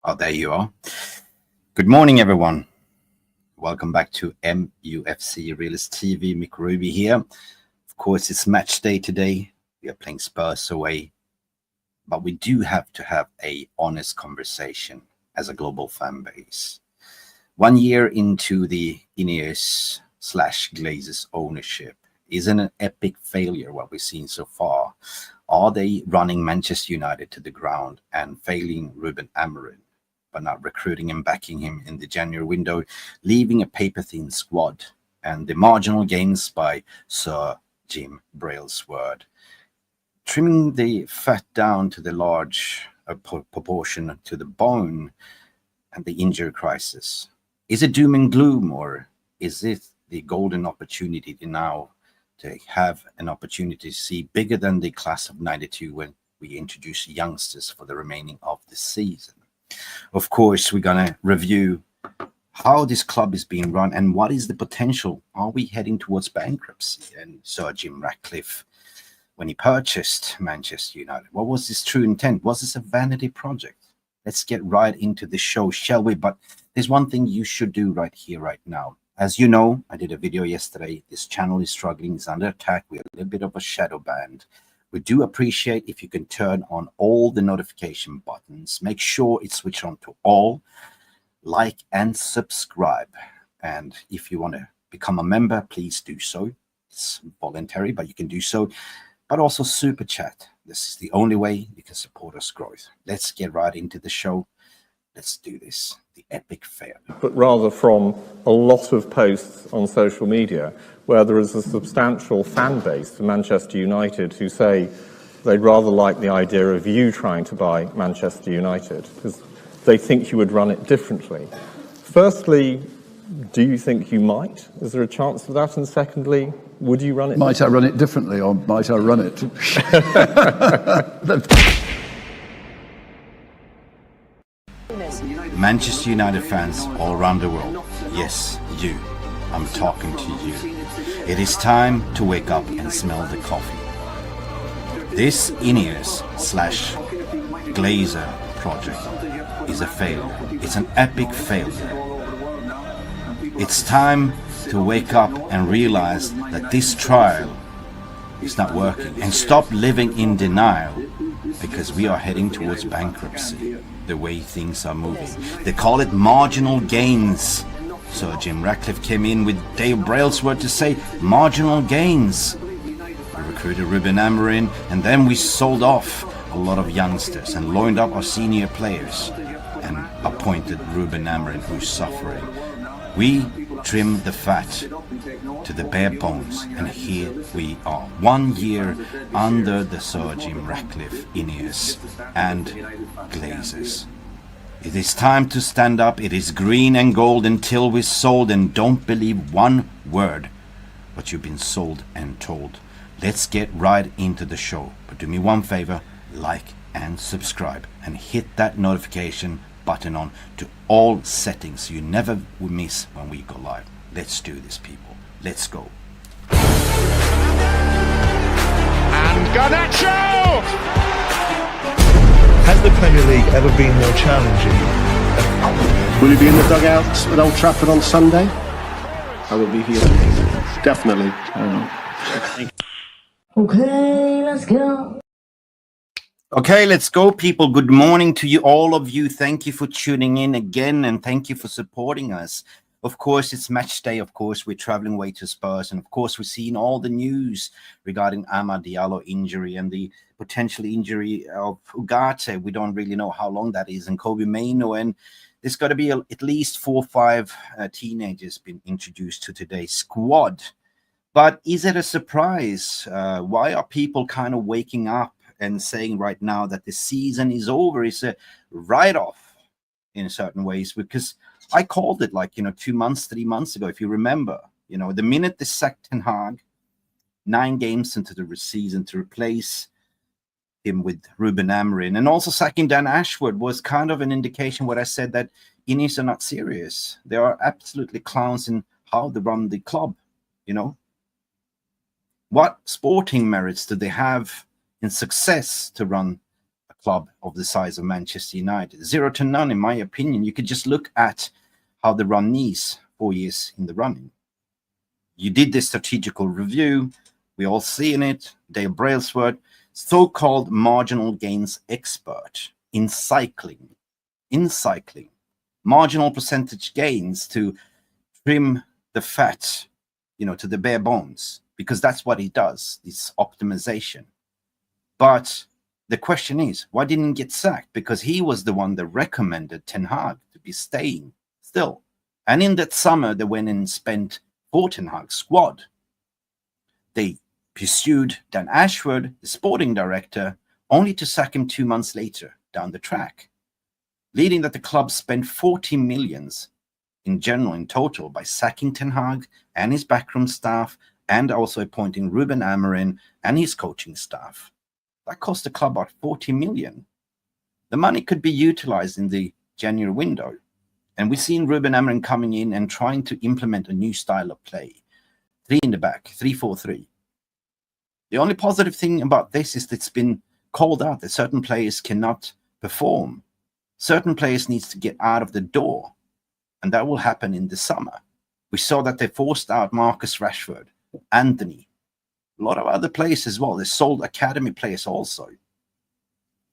Oh, there you are. Good morning, everyone. Welcome back to Mufc RealistTV. Mick Ruby here. Of course, it's match day today. We are playing Spurs away, but we do have to have a honest conversation as a global fan base. 1 year into the Ineos / Glazers ownership, isn't an epic failure what we've seen so far? Are they running Manchester United to the ground and failing Ruben Amorim, but not recruiting and backing him in the January window, leaving a paper-thin squad, and the marginal gains by Sir Jim Brailsworth, trimming the fat down to the large proportion to the bone, and the injury crisis? Is it doom and gloom, or is it the golden opportunity now to have an opportunity to see bigger than the class of 92 when we introduce youngsters for the remaining of the season? Of course, we're going to review how this club is being run and what is the potential. Are we heading towards bankruptcy? And Sir Jim Ratcliffe, when he purchased Manchester United, what was his true intent? Was this a vanity project? Let's get right into the show, shall we? But there's one thing you should do right here, right now. As you know, I did a video yesterday. This channel is struggling, it's under attack. We're a little bit of a shadow band. We do appreciate if you can turn on all the notification buttons. Make sure it's switched on to all. Like and subscribe. And if you want to become a member, please do so. It's voluntary, but you can do so. But also super chat. This is the only way you can support us growth. Let's get right into the show. Let's do this. The epic fail. But rather from a lot of posts on social media where there is a substantial fan base for Manchester United who say they'd rather like the idea of you trying to buy Manchester United because they think you would run it differently. Firstly, do you think you might? Is there a chance of that? And secondly, would you run it? Might I run it differently, or might I run it? Manchester United fans all around the world. Yes, you. I'm talking to you. It is time to wake up and smell the coffee. This Ineos / Glazer project is a failure. It's an epic failure. It's time to wake up and realize that this trial is not working and stop living in denial, because we are heading towards bankruptcy the way things are moving. They call it marginal gains. Sir Jim Ratcliffe came in with Dave Brailsworth to say marginal gains. We recruited Ruben Amorim, and then we sold off a lot of youngsters and lined up our senior players and appointed Ruben Amorim, who's suffering. We trimmed the fat to the bare bones, and here we are, 1 year under the Sir Jim Ratcliffe Ineos and Glazers. It is time to stand up. It is green and gold until we're sold, and don't believe one word what you've been sold and told. Let's get right into the show, but do me one favor, like and subscribe and hit that notification button on to all settings so you never will miss when we go live. Let's do this, people. Let's go. And Garnacho! Has the Premier League ever been more challenging? Will you be in the dugout at Old Trafford on Sunday? I will be here. Definitely. Okay, let's go. Okay, let's go, people. Good morning to you, all of you. Thank you for tuning in again, and thank you for supporting us. Of course, it's match day. Of course, we're traveling away to Spurs. And of course, we're seeing all the news regarding Amad Dialo injury and the potential injury of Ugarte. We don't really know how long that is. And Kobe Maino. And there's got to be at least 4 or 5 teenagers been introduced to today's squad. But is it a surprise? Why are people kind of waking up and saying right now that the season is over? It's a write-off in certain ways, because I called it 2 months, 3 months ago, if you remember. The minute they sacked Ten Hag, 9 games into the season, to replace him with Ruben Amorim, and also sacking Dan Ashworth was kind of an indication what I said, that Ineos are not serious. They are absolutely clowns in how they run the club. What sporting merits do they have in success to run a club of the size of Manchester United. 0 to none, in my opinion. You could just look at how the run is 4 years in the running. You did this strategical review. We all seen it. Dale Brailsworth, so-called marginal gains expert in cycling. Marginal percentage gains to trim the fat, to the bare bones, because that's what he does, this optimization. But the question is, why didn't he get sacked? Because he was the one that recommended Ten Hag to be staying still. And in that summer, they went and spent for Ten Hag's squad. They pursued Dan Ashford, the sporting director, only to sack him 2 months later down the track, leading that the club spent 40 millions in general, in total, by sacking Ten Hag and his backroom staff, and also appointing Ruben Amorim and his coaching staff. That cost the club about 40 million. The money could be utilized in the January window. And we've seen Ruben Amorim coming in and trying to implement a new style of play. 3 in the back, 3-4-3. The only positive thing about this is that it's been called out that certain players cannot perform. Certain players needs to get out of the door. And that will happen in the summer. We saw that they forced out Marcus Rashford, Anthony, a lot of other players as well. They sold academy players also.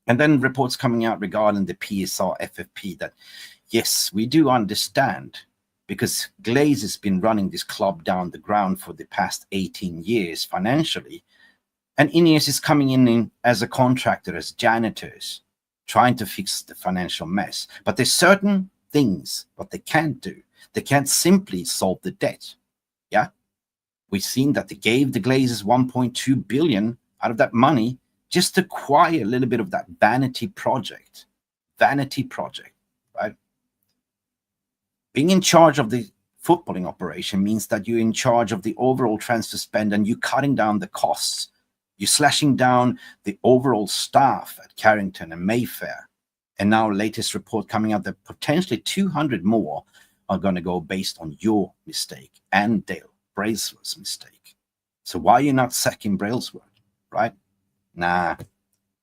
And then reports coming out regarding the PSR FFP that, yes, we do understand, because Glazers has been running this club down the ground for the past 18 years financially. And Ineos is coming in as a contractor, as janitors, trying to fix the financial mess. But there's certain things what they can't do. They can't simply solve the debt. Yeah, we've seen that they gave the Glazers 1.2 billion out of that money just to acquire a little bit of that vanity project, right? Being in charge of the footballing operation means that you're in charge of the overall transfer spend, and you're cutting down the costs. You're slashing down the overall staff at Carrington and Mayfair. And now latest report coming out that potentially 200 more are going to go based on your mistake and Dale Brailsworth's mistake. So why are you not sacking Brailsworth, right? Nah,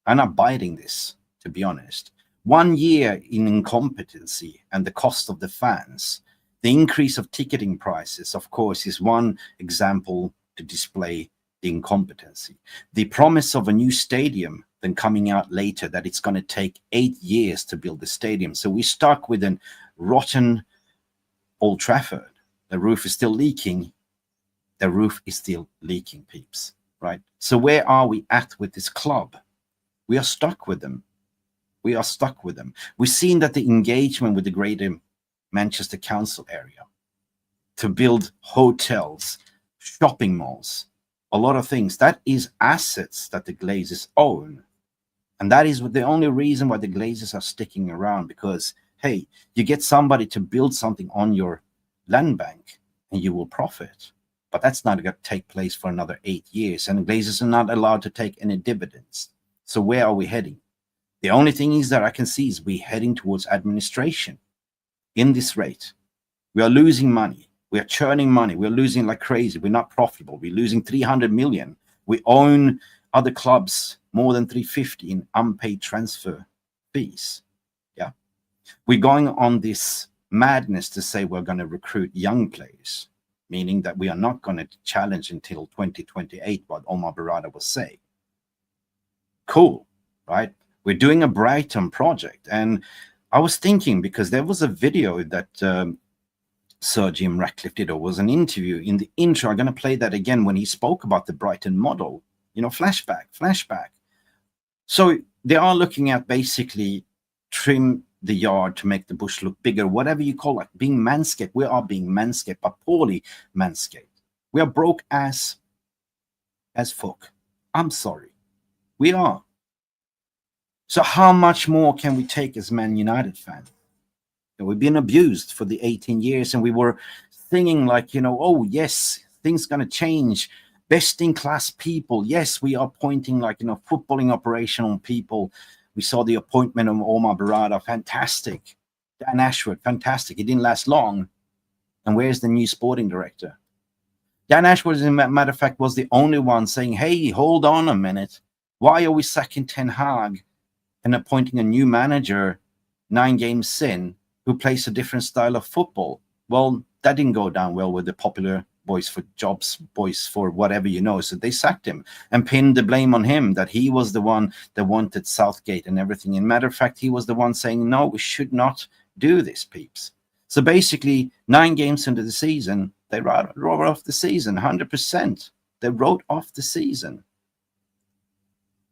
I'm not biting this, to be honest. 1 year in incompetency and the cost of the fans. The increase of ticketing prices, of course, is one example to display the incompetency. The promise of a new stadium then coming out later that it's going to take 8 years to build the stadium. So we're stuck with a rotten Old Trafford. The roof is still leaking. The roof is still leaking, peeps, right? So where are we at with this club? We are stuck with them. We've seen that the engagement with the greater Manchester Council area to build hotels, shopping malls, a lot of things, that is assets that the Glazers own. And that is the only reason why the Glazers are sticking around, because, hey, you get somebody to build something on your land bank and you will profit. But that's not going to take place for another 8 years. And the Glazers are not allowed to take any dividends. So where are we heading? The only thing is that I can see is we're heading towards administration in this rate. We are losing money. We are churning money. We're losing like crazy. We're not profitable. We're losing 300 million. We own other clubs more than 350 in unpaid transfer fees. Yeah. We're going on this madness to say we're going to recruit young players, meaning that we are not going to challenge until 2028, what Omar Barada was saying. Cool, right? We're doing a Brighton project. And I was thinking, because there was a video that Sir Jim Ratcliffe did, or was an interview in the intro. I'm going to play that again when he spoke about the Brighton model, flashback. So they are looking at basically trim the yard to make the bush look bigger, whatever you call it, being manscaped. We are being manscaped, but poorly manscaped. We are broke as fuck. I'm sorry. We are. So how much more can we take as Man United fans? We've been abused for the 18 years, and we were thinking like, oh, yes, things going to change. Best in class people. Yes, we are appointing footballing operational people. We saw the appointment of Omar Barada. Fantastic. Dan Ashford. Fantastic. It didn't last long. And where's the new sporting director? Dan Ashford, as a matter of fact, was the only one saying, hey, hold on a minute. Why are we sacking Ten Hag and appointing a new manager 9 games in who plays a different style of football. Well, that didn't go down well with the popular boys for jobs, boys for whatever, so they sacked him and pinned the blame on him, that he was the one that wanted Southgate and everything. And matter of fact, he was the one saying, no, we should not do this, peeps. So basically 9 games into the season, they wrote off the season 100%. They wrote off the season.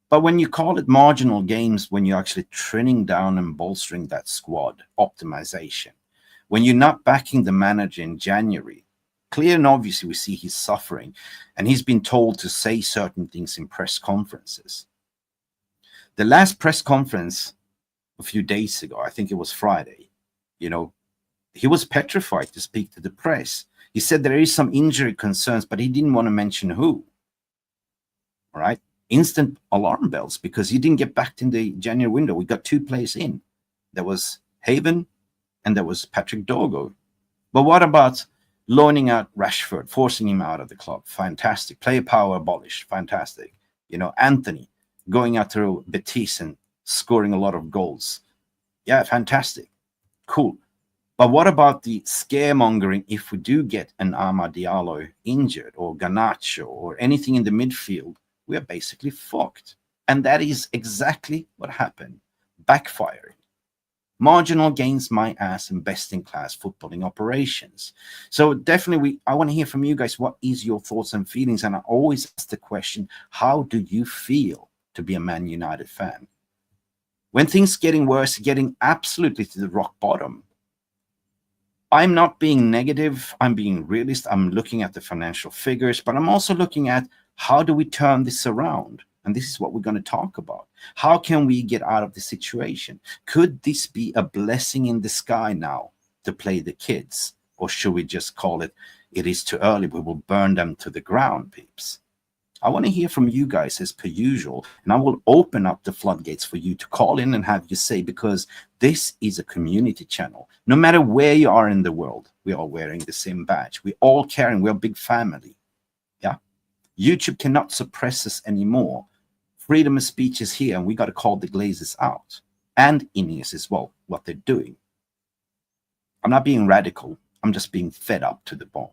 But when you call it marginal games, when you're actually trimming down and bolstering that squad, optimization, when you're not backing the manager in January, clear and obviously we see he's suffering, and he's been told to say certain things in press conferences. The last press conference a few days ago, I think it was Friday, he was petrified to speak to the press. He said there is some injury concerns, but he didn't want to mention who. All right. Instant alarm bells, because he didn't get back in the January window. We got 2 players in. There was Haven and there was Patrick Dorgo. But what about loaning out Rashford, forcing him out of the club? Fantastic. Player power abolished. Fantastic. Anthony going out to Betis and scoring a lot of goals. Yeah, fantastic. Cool. But what about the scaremongering if we do get an Amad Dialo injured, or Garnacho, or anything in the midfield? We are basically fucked. And that is exactly what happened. Backfiring. Marginal gains my ass in best-in-class footballing operations. So definitely, I want to hear from you guys. What is your thoughts and feelings? And I always ask the question, how do you feel to be a Man United fan? When things getting worse, getting absolutely to the rock bottom, I'm not being negative. I'm being realist. I'm looking at the financial figures, but I'm also looking at how do we turn this around? And this is what we're going to talk about. How can we get out of the situation? Could this be a blessing in the sky now to play the kids? Or should we just call it is too early, we will burn them to the ground, peeps? I want to hear from you guys as per usual, and I will open up the floodgates for you to call in and have you say, because this is a community channel. No matter where you are in the world, we are wearing the same badge. We all caring. We're a big family. Yeah. YouTube cannot suppress us anymore. Freedom of speech is here, and we got to call the Glazers out, and Ineos as well, what they're doing. I'm not being radical. I'm just being fed up to the bone.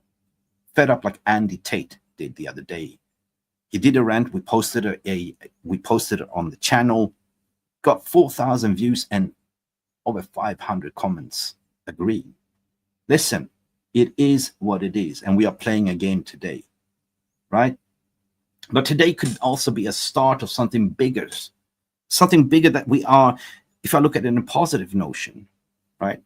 Fed up like Andy Tate did the other day. He did a rant. We posted it on the channel, got 4,000 views and over 500 comments agreeing. Listen, it is what it is, and we are playing a game today, right? But today could also be a start of something bigger that we are, if I look at it in a positive notion, right?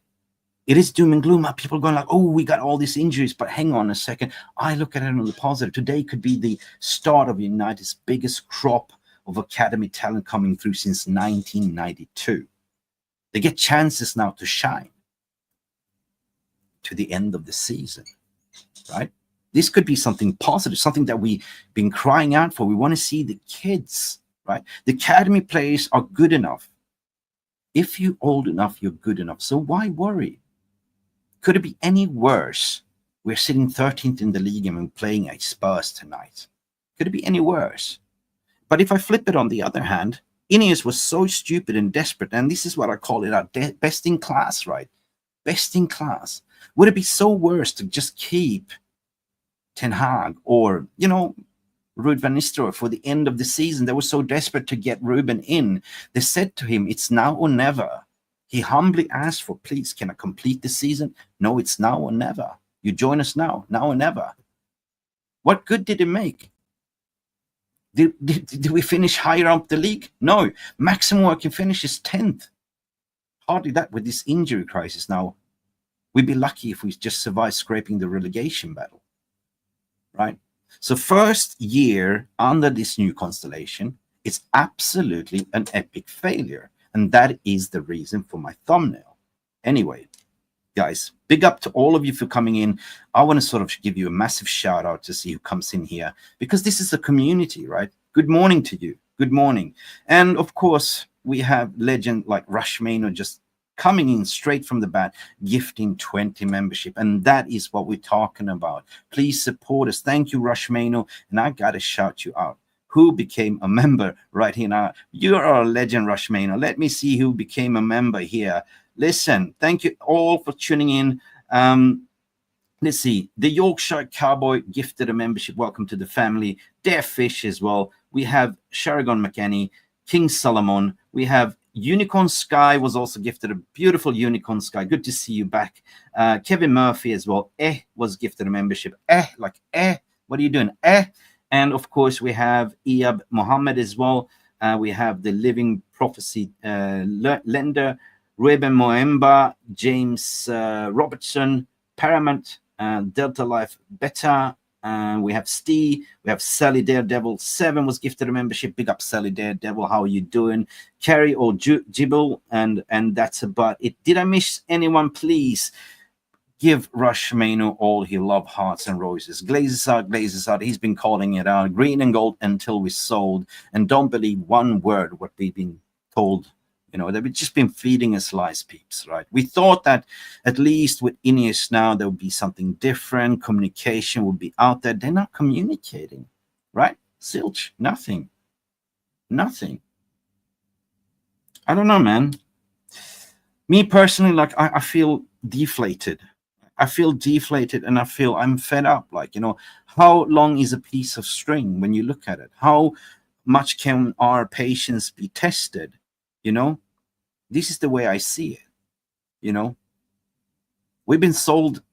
It is doom and gloom. People are going like, oh, we got all these injuries, but hang on a second. I look at it on the positive. Today could be the start of United's biggest crop of academy talent coming through since 1992. They get chances now to shine to the end of the season, right? This could be something positive, something that we've been crying out for. We want to see the kids, right? The academy players are good enough. If you're old enough, you're good enough. So why worry? Could it be any worse? We're sitting 13th in the league and we're playing at Spurs tonight. Could it be any worse? But if I flip it on the other hand, Ineos was so stupid and desperate, and this is what I call it, our best in class, right? Best in class. Would it be so worse to just keep Ten Hag or, Ruud van Nistelrooy for the end of the season? They were so desperate to get Ruben in. They said to him, it's now or never. He humbly asked for, please, can I complete the season? No, it's now or never. You join us now or never. What good did it make? Did we finish higher up the league? No. Maximum I can finish is 10th. Hardly that with this injury crisis now. We'd be lucky if we just survive scraping the relegation battle. Right? So first year under this new constellation, it's absolutely an epic failure. And that is the reason for my thumbnail. Anyway, guys, big up to all of you for coming in. I want to sort of give you a massive shout out to see who comes in here, because this is a community, right? Good morning to you. Good morning. And of course, we have legend like Rushmano just coming in straight from the bat, gifting 20 membership. And that is what we're talking about. Please support us. Thank you, Rushmano. And I got to shout you out. who became a member right here now. You are a legend, Rushmano. Let me see who became a member here. Listen, thank you all for tuning in. Let's see. The Yorkshire Cowboy gifted a membership. Welcome to the family. Dare Fish as well. We have Sharagon McKenney, King Solomon. We have Unicorn Sky was also gifted a beautiful Unicorn Sky. Good to see you back. Kevin Murphy as well. Was gifted a membership. What are you doing? And of course, we have Iyab Mohammed as well. We have the Living Prophecy lender, Ruben Moemba, James Robertson, Paramount, Delta Life Beta. We have Steve, we have Sally Daredevil 7 was gifted a membership. Big up Sally Daredevil, how are you doing? Carrie or Jibble, and that's about it. Did I miss anyone? Please give Rushmano all he love, hearts and roses. Glazers out. He's been calling it out. Green and gold until we sold. And don't believe one word what we've been told. You know, they've just been feeding us lies, peeps, right? We thought that at least with Ineos now, there would be something different. Communication would be out there. They're not communicating, right? Zilch, nothing. Nothing. I don't know, man. Me personally, like, I feel deflated. I feel deflated and I feel I'm fed up. Like, you know, how long is a piece of string when you look at it? How much can our patience be tested? You know, this is the way I see it. You know, we've been sold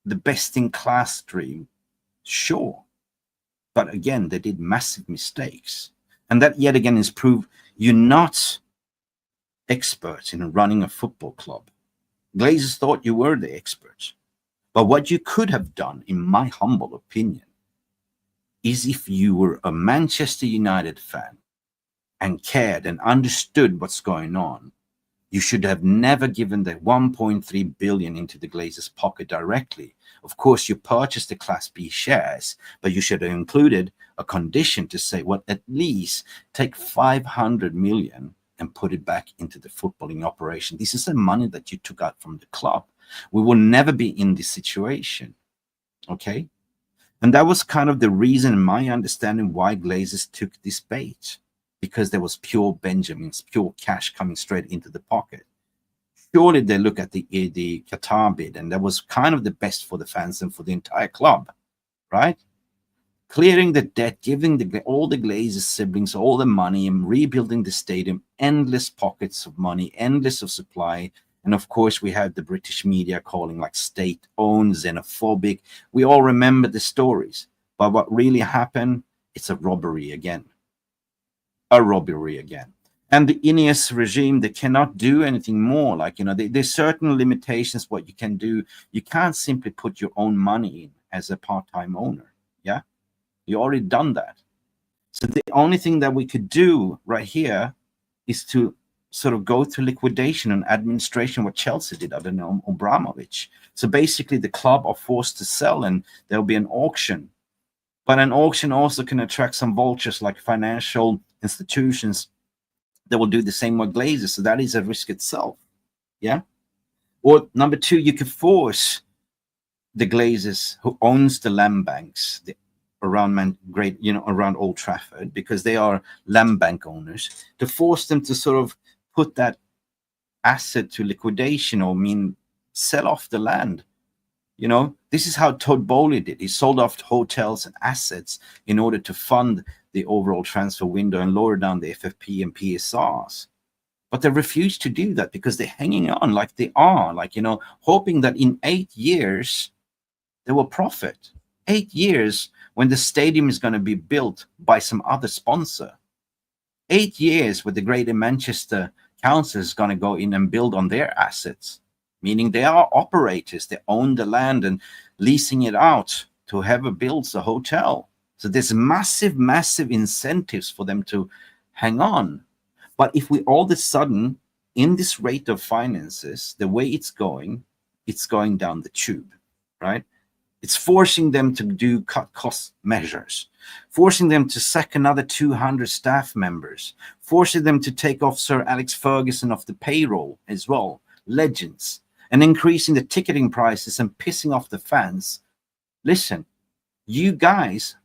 the best in class dream, sure. But again, they did massive mistakes. And that yet again is proof you're not experts in running a football club. Glazers thought you were the experts. But what you could have done, in my humble opinion, is if you were a Manchester United fan and cared and understood what's going on, you should have never given the 1.3 billion into the Glazers' pocket directly. Of course, you purchased the Class B shares, but you should have included a condition to say, well, at least take 500 million and put it back into the footballing operation. This is the money that you took out from the club. We will never be in this situation, okay? And that was kind of the reason, in my understanding, why Glazers took this bait. Because there was pure Benjamins, pure cash coming straight into the pocket. Surely they look at the Qatar bid, and that was kind of the best for the fans and for the entire club, right? Clearing the debt, giving all the Glazers siblings all the money and rebuilding the stadium, endless pockets of money, endless of supply. And of course, we had the British media calling like state-owned, xenophobic. We all remember the stories. But what really happened, it's a robbery again. A robbery again. And the Ineos regime, they cannot do anything more. Like, you know, there's certain limitations what you can do. You can't simply put your own money in as a part-time owner. Yeah, you already done that. So the only thing that we could do right here is to sort of go to liquidation and administration, what Chelsea did under Abramovich. So basically the club are forced to sell and there'll be an auction. But an auction also can attract some vultures like financial institutions that will do the same with Glazers. So that is a risk itself. Yeah. Or number two, you could force the Glazers who owns the land banks around around Old Trafford, because they are land bank owners, to force them to sort of put that asset to liquidation, or sell off the land. You know, this is how Todd Bowley did. He sold off hotels and assets in order to fund the overall transfer window and lower down the FFP and PSRs. But they refuse to do that because they're hanging on like they are, like, you know, hoping that in 8 years they will profit. 8 years when the stadium is going to be built by some other sponsor. 8 years where the Greater Manchester Council is going to go in and build on their assets. Meaning they are operators, they own the land and leasing it out to whoever builds a hotel. So there's massive, massive incentives for them to hang on. But if we all of a sudden, in this rate of finances, the way it's going down the tube, right? It's forcing them to do cut cost measures, forcing them to sack another 200 staff members, forcing them to take off Sir Alex Ferguson off the payroll as well, legends, and increasing the ticketing prices and pissing off the fans. Listen, you guys,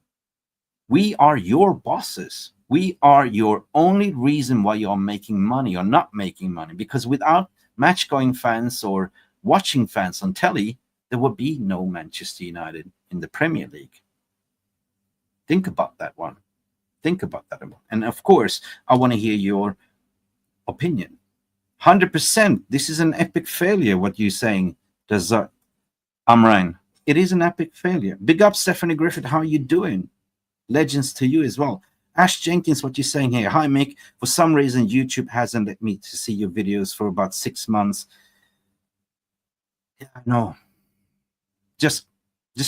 we are your bosses. We are your only reason why you're making money or not making money, because without match-going fans or watching fans on telly, there would be no Manchester United in the Premier League. Think about that one. Think about that one. And of course, I want to hear your opinion. 100%. This is an epic failure, what you're saying, does Amran. It is an epic failure. Big up, Stephanie Griffith. How are you doing? Legends to you as well. Ash Jenkins, what you're saying here. Hi, Mick. For some reason, YouTube hasn't let me to see your videos for about 6 months. Yeah, I know. Just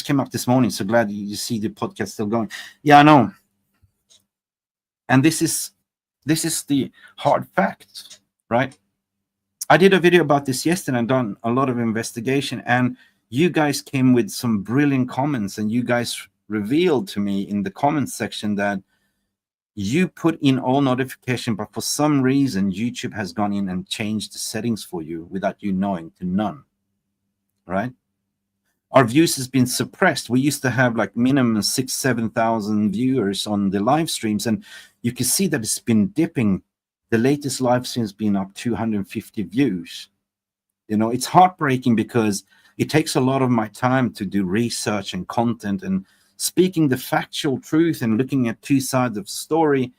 came up this morning. So glad you see the podcast still going. Yeah, I know. And this is the hard fact, right? I did a video about this yesterday and done a lot of investigation, and you guys came with some brilliant comments, and you guys revealed to me in the comments section that you put in all notification, but for some reason YouTube has gone in and changed the settings for you without you knowing, to none, right? Our views has been suppressed. We used to have like minimum 6,000-7,000 viewers on the live streams, and you can see that it's been dipping. The latest live stream has been up 250 views. You know, it's heartbreaking because it takes a lot of my time to do research and content and speaking the factual truth and looking at two sides of the story.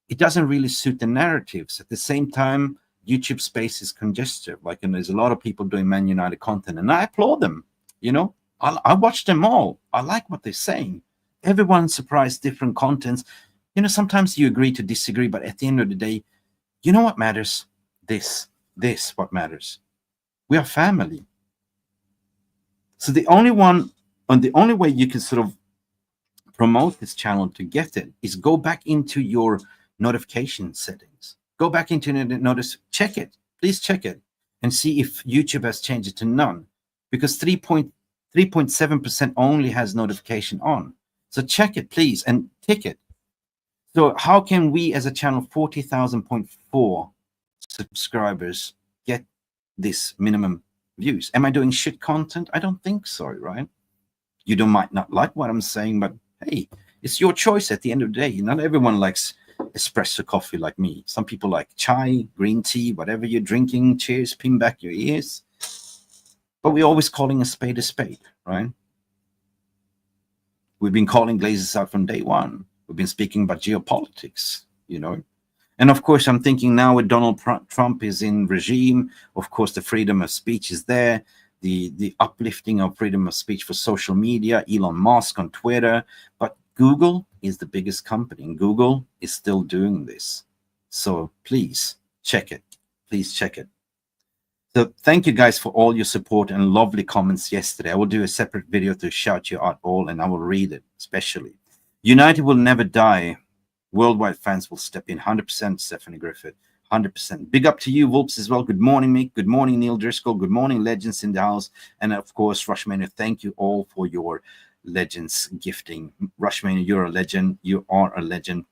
It doesn't really suit the narratives. At the same time, YouTube space is congested. Like, and there's a lot of people doing Man United content, and I applaud them. You know, I watch them all. I like what they're saying. Everyone surprised different contents. You know, sometimes you agree to disagree, but at the end of the day, you know what matters? This what matters. We are family. So the only way you can sort of promote this channel to get it is go back into your notification settings. Go back into notice, check it. Please check it and see if YouTube has changed it to none, because 3.7% only has notification on. So check it, please, and tick it. So how can we as a channel, 40,000.4 subscribers, get this minimum views? Am I doing shit content? I don't think so, right? You might not like what I'm saying, but hey, it's your choice at the end of the day. Not everyone likes espresso coffee like me. Some people like chai, green tea, whatever you're drinking. Cheers, pin back your ears. But we're always calling a spade, right? We've been calling Glazers out from day one. We've been speaking about geopolitics, you know. And of course, I'm thinking now with Donald Trump is in regime, of course, the freedom of speech is there. The uplifting of freedom of speech for social media, Elon Musk on Twitter. But Google is the biggest company, and Google is still doing this. So please check it. Please check it. So thank you guys for all your support and lovely comments yesterday. I will do a separate video to shout you out all, and I will read it especially. United will never die. Worldwide fans will step in. 100%, Stephanie Griffith. 100%. Big up to you, Wolves, as well. Good morning, Mick. Good morning, Neil Driscoll. Good morning, Legends in the house. And of course, Rushmania, thank you all for your Legends gifting. Rushmania, you're a legend. You are a legend.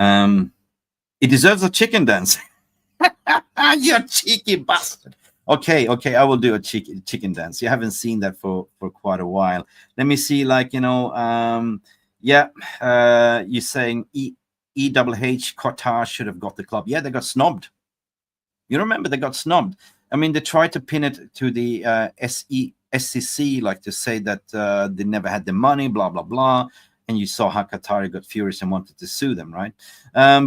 It deserves a chicken dance. You cheeky bastard. Okay, I will do a chicken dance. You haven't seen that for quite a while. Let me see, like, you know, you're saying EWH Qatar should have got the club. Yeah, they got snubbed. You remember they got snubbed. I mean, they tried to pin it to the SEC, like to say that they never had the money, blah, blah, blah. And you saw how Qatar got furious and wanted to sue them, right?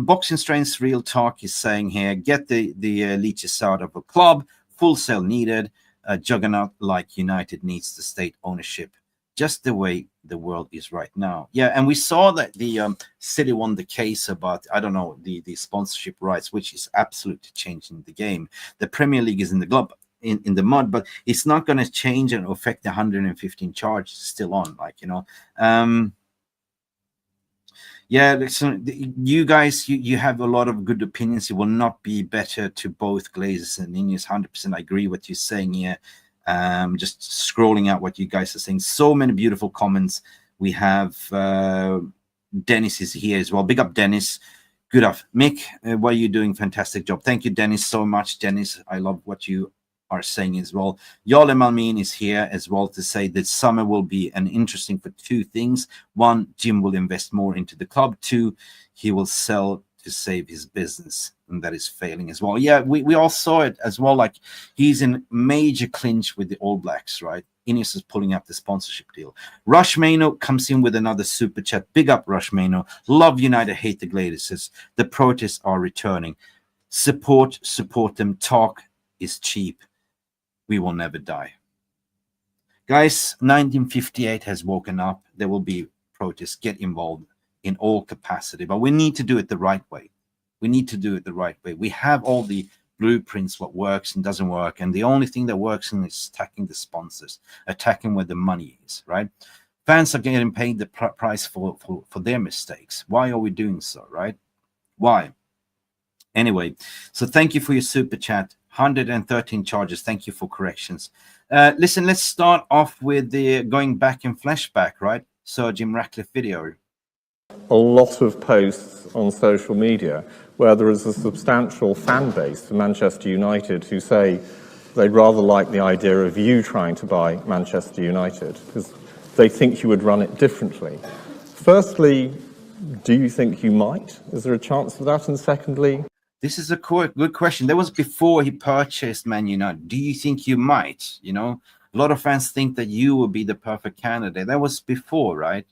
Boxing Strains Real Talk is saying here, get the leeches out of a club. Full sale needed. A juggernaut like United needs the state ownership, just the way the world is right now. Yeah, and we saw that the City won the case about, I don't know, the sponsorship rights, which is absolutely changing the game. The Premier League is in the mud, but it's not going to change and affect the 115 charges still on, like, you know. Yeah, listen, you guys, you have a lot of good opinions. It will not be better to both Glazers and Ineos. 100%, I agree what you're saying here. Just scrolling out what you guys are saying. So many beautiful comments. We have Dennis is here as well. Big up, Dennis. Good up, Mick. What are you doing? Fantastic job. Thank you, Dennis, so much. Dennis, I love what you are saying as well. Jarle Malmin is here as well to say that summer will be an interesting for two things. One, Jim will invest more into the club. Two, he will sell to save his business, and that is failing as well. Yeah, we all saw it as well. Like, he's in major clinch with the All Blacks, right? Ineos is pulling up the sponsorship deal. Rush Mano comes in with another super chat. Big up, Rush Mano. Love United, hate the Glazers. The protests are returning. Support them. Talk is cheap. We will never die. Guys, 1958 has woken up. There will be protests. Get involved in all capacity, but we need to do it the right way. We need to do it the right way. We have all the blueprints, what works and doesn't work, and the only thing that works is attacking the sponsors, attacking where the money is, right? Fans are getting paid the price for their mistakes. Why are we doing so, right? Why? Anyway, so thank you for your super chat. 113 charges. Thank you for corrections. Listen, let's start off with the going back in flashback, right? Sir Jim Ratcliffe video. A lot of posts on social media where there is a substantial fan base for Manchester United who say they'd rather like the idea of you trying to buy Manchester United because they think you would run it differently. Firstly, do you think you might? Is there a chance of that? And secondly, this is a good question. That was before he purchased Man United. Do you think you might? You know, a lot of fans think that you would be the perfect candidate. That was before, right?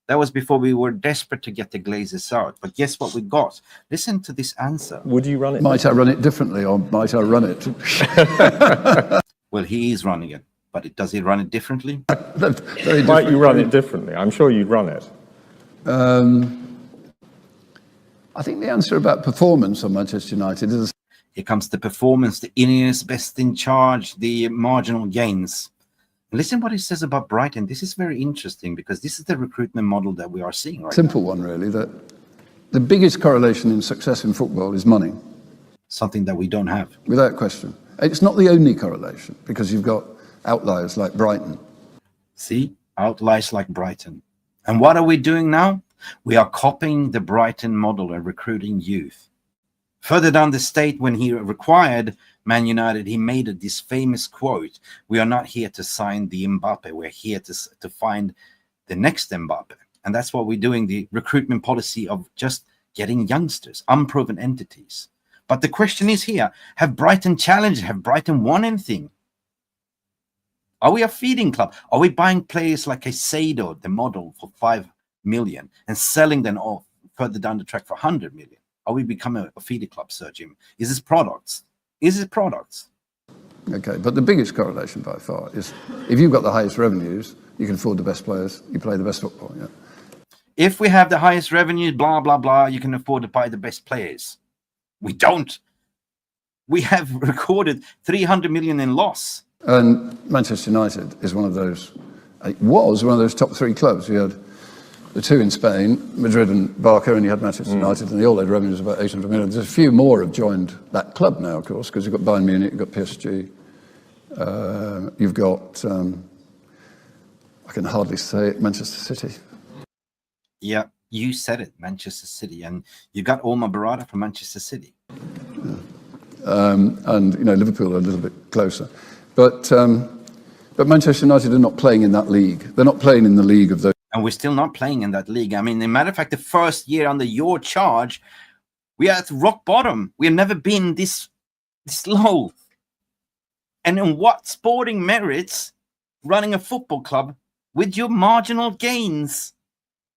That was before we were desperate to get the Glazers out. But guess what we got? Listen to this answer. Would you run it? Might I run it differently, or might I run it? Well, he is running it. But does he run it differently? Might you run it differently? I'm sure you'd run it. I think the answer about performance on Manchester United is... Here comes the performance, the Ineos best in charge, the marginal gains. Listen what he says about Brighton. This is very interesting because this is the recruitment model that we are seeing right now. Simple one, really, that the biggest correlation in success in football is money. Something that we don't have. Without question. It's not the only correlation because you've got outliers like Brighton. See? Outliers like Brighton. And what are we doing now? We are copying the Brighton model and recruiting youth. Further down the state, when he required Man United, he made this famous quote, "We are not here to sign the Mbappe, we're here to find the next Mbappe." And that's what we're doing, the recruitment policy of just getting youngsters, unproven entities. But the question is here, have Brighton challenged? Have Brighton won anything? Are we a feeding club? Are we buying players like Caicedo, the model, for 5 million and selling them off further down the track for 100 million? Are we becoming a feeder club, Sir Jim? Is this products? Is it products? Okay, but the biggest correlation by far is if you've got the highest revenues, you can afford the best players, you play the best football, yeah. If we have the highest revenue, blah, blah, blah, you can afford to buy the best players. We don't. We have recorded 300 million in loss. And Manchester United is one of those, it was one of those top three clubs. You had the two in Spain, Madrid and Barca, and you had Manchester United, and the all-in revenue was about 800 million. There's a few more have joined that club now, of course, because you've got Bayern Munich, you've got PSG, you've got, I can hardly say it, Manchester City. Yeah, you said it, Manchester City, and you got Omar Barada from Manchester City. Yeah. And, you know, Liverpool are a little bit closer. But Manchester United are not playing in that league. They're not playing in the league of those. And we're still not playing in that league. I mean, as a matter of fact, the first year under your charge, we are at rock bottom. We have never been this low. And in what sporting merits running a football club with your marginal gains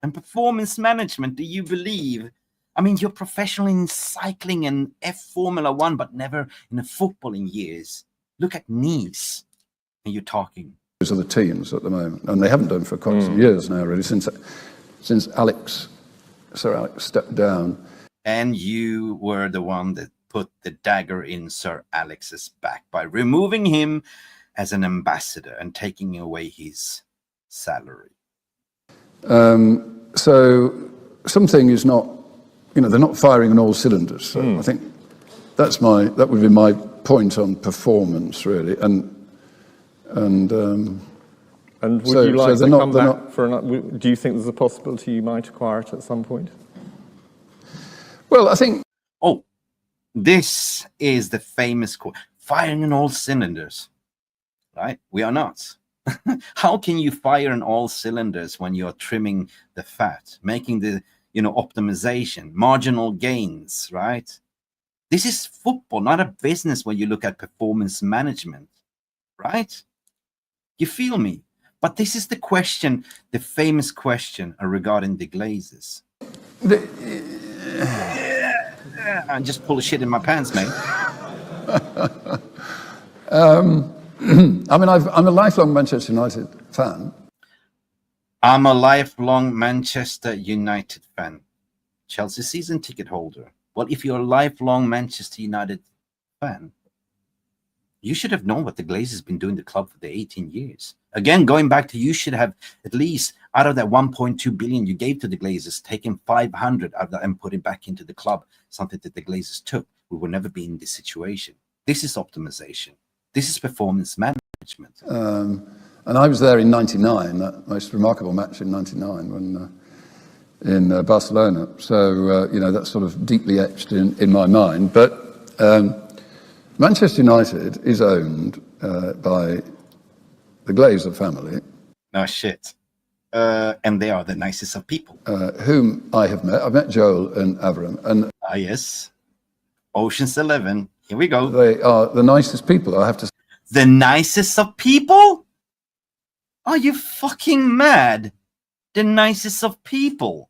and performance management do you believe? I mean, you're professional in cycling and Formula 1, but never in a footballing years. Look at Nice, and you're talking. Those are the teams at the moment, and they haven't done for quite some years now, really, since Sir Alex stepped down. And you were the one that put the dagger in Sir Alex's back by removing him as an ambassador and taking away his salary. So something is not, you know, they're not firing on all cylinders. So I think that would be my point on performance, really. And would you like to come back for another? Do you think there's a possibility you might acquire it at some point? Well, I think. Oh, this is the famous quote. firing on all cylinders, right? We are not. How can you fire on all cylinders when you're trimming the fat, making the, optimization, marginal gains, right? This is football, not a business where you look at performance management, right? You feel me? But this is the question, the famous question regarding the Glazers. I just pull the shit in my pants, mate. I mean, I'm a lifelong Manchester United fan. I'm a lifelong Manchester United fan. Chelsea season ticket holder. Well, if you're a lifelong Manchester United fan, you should have known what the Glazers have been doing the club for the 18 years. Again, going back to, you should have at least, out of that 1.2 billion you gave to the Glazers, taken 500 out of that and put it back into the club, something that the Glazers took. We will never be in this situation. This is optimization. This is performance management. And I was there in '99, that most remarkable match in '99 when in Barcelona. So, that's sort of deeply etched in my mind. But Manchester United is owned by the Glazer family. No shit. And they are the nicest of people. Whom I have met. I've met Joel and Avram. And yes. Ocean's 11. Here we go. They are the nicest people, I have to say. The nicest of people? Are you fucking mad? The nicest of people.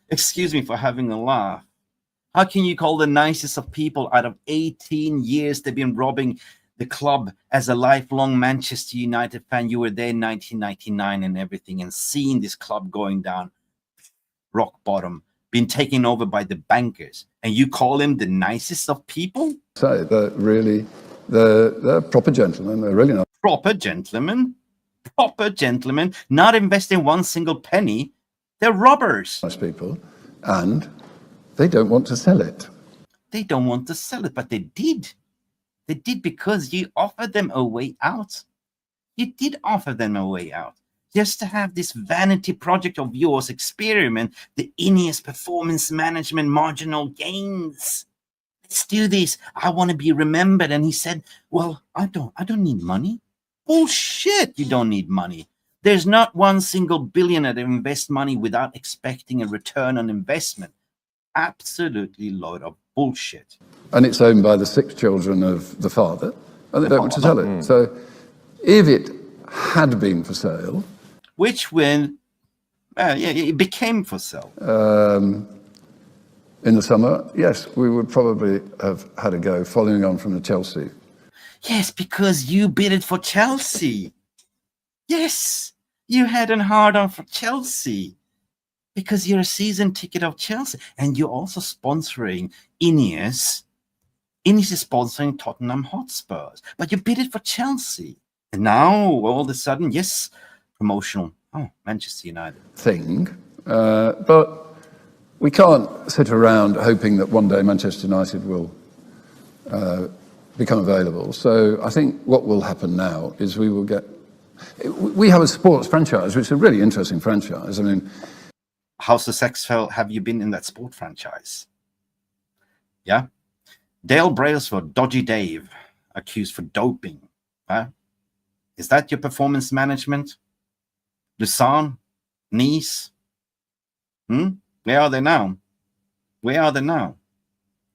Excuse me for having a laugh. How can you call the nicest of people out of 18 years they've been robbing the club as a lifelong Manchester United fan? You were there in 1999 and everything, and seeing this club going down rock bottom, being taken over by the bankers, and you call him the nicest of people? So they're proper gentlemen. They're really not. Proper gentlemen, not investing one single penny. They're robbers. Nice people, and they don't want to sell it. They don't want to sell it, but they did. They did because you offered them a way out. You did offer them a way out. Just to have this vanity project of yours experiment, the Ineos performance management marginal gains. Let's do this. I want to be remembered. And he said, well, I don't need money. Bullshit, you don't need money. There's not one single billionaire that invests money without expecting a return on investment. Absolutely load of bullshit. And it's owned by the 6 children of the father, and they don't want to sell it. So if it had been for sale... Which when, it became for sale. In the summer, yes, we would probably have had a go following on from the Chelsea. Yes, because you bid it for Chelsea. Yes, you had a hard on for Chelsea. Because you're a season ticket of Chelsea. And you're also sponsoring Ineos. Ineos is sponsoring Tottenham Hotspurs. But you bid it for Chelsea. And now, all of a sudden, yes, promotional. Oh, Manchester United. Thing. But we can't sit around hoping that one day Manchester United will become available. So I think what will happen now is we will get... We have a sports franchise, which is a really interesting franchise. I mean... How successful have you been in that sport franchise? Yeah? Dale Brailsworth, Dodgy Dave, accused for doping. Is that your performance management? Lucerne? Nice? Where are they now? Where are they now?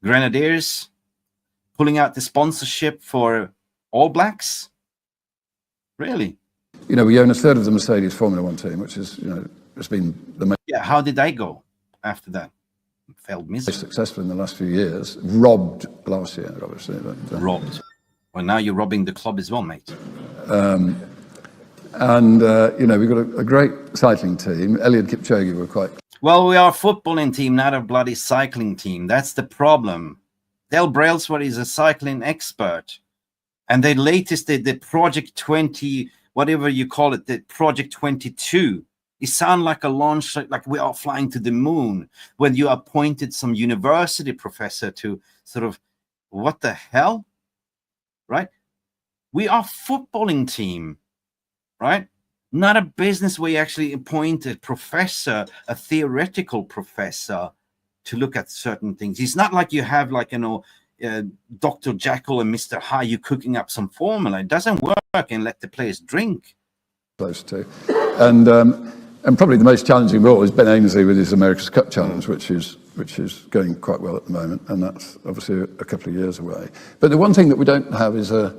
Grenadiers pulling out the sponsorship for All Blacks? Really? We own a third of the Mercedes Formula One team, which is, it's been the main... Yeah, how did they go after that? Failed miserably. Successful in the last few years. Robbed last year, obviously. But, robbed. Well, now you're robbing the club as well, mate. We've got a great cycling team. Eliud Kipchoge were quite... Well, we are a footballing team, not a bloody cycling team. That's the problem. Dale Brailsworth is a cycling expert. And the latest, the Project 20, whatever you call it, the Project 22, it sounds like a launch, like we are flying to the moon, when you appointed some university professor to sort of, what the hell? Right? We are a footballing team, right? Not a business where you actually appoint a professor, a theoretical professor, to look at certain things. It's not like you have, like, Dr. Jekyll and Mr. Hyde, you cooking up some formula. It doesn't work, and let the players drink. Close to. And probably the most challenging role is Ben Ainsley with his America's Cup Challenge, which is going quite well at the moment, and that's obviously a couple of years away. But the one thing that we don't have is the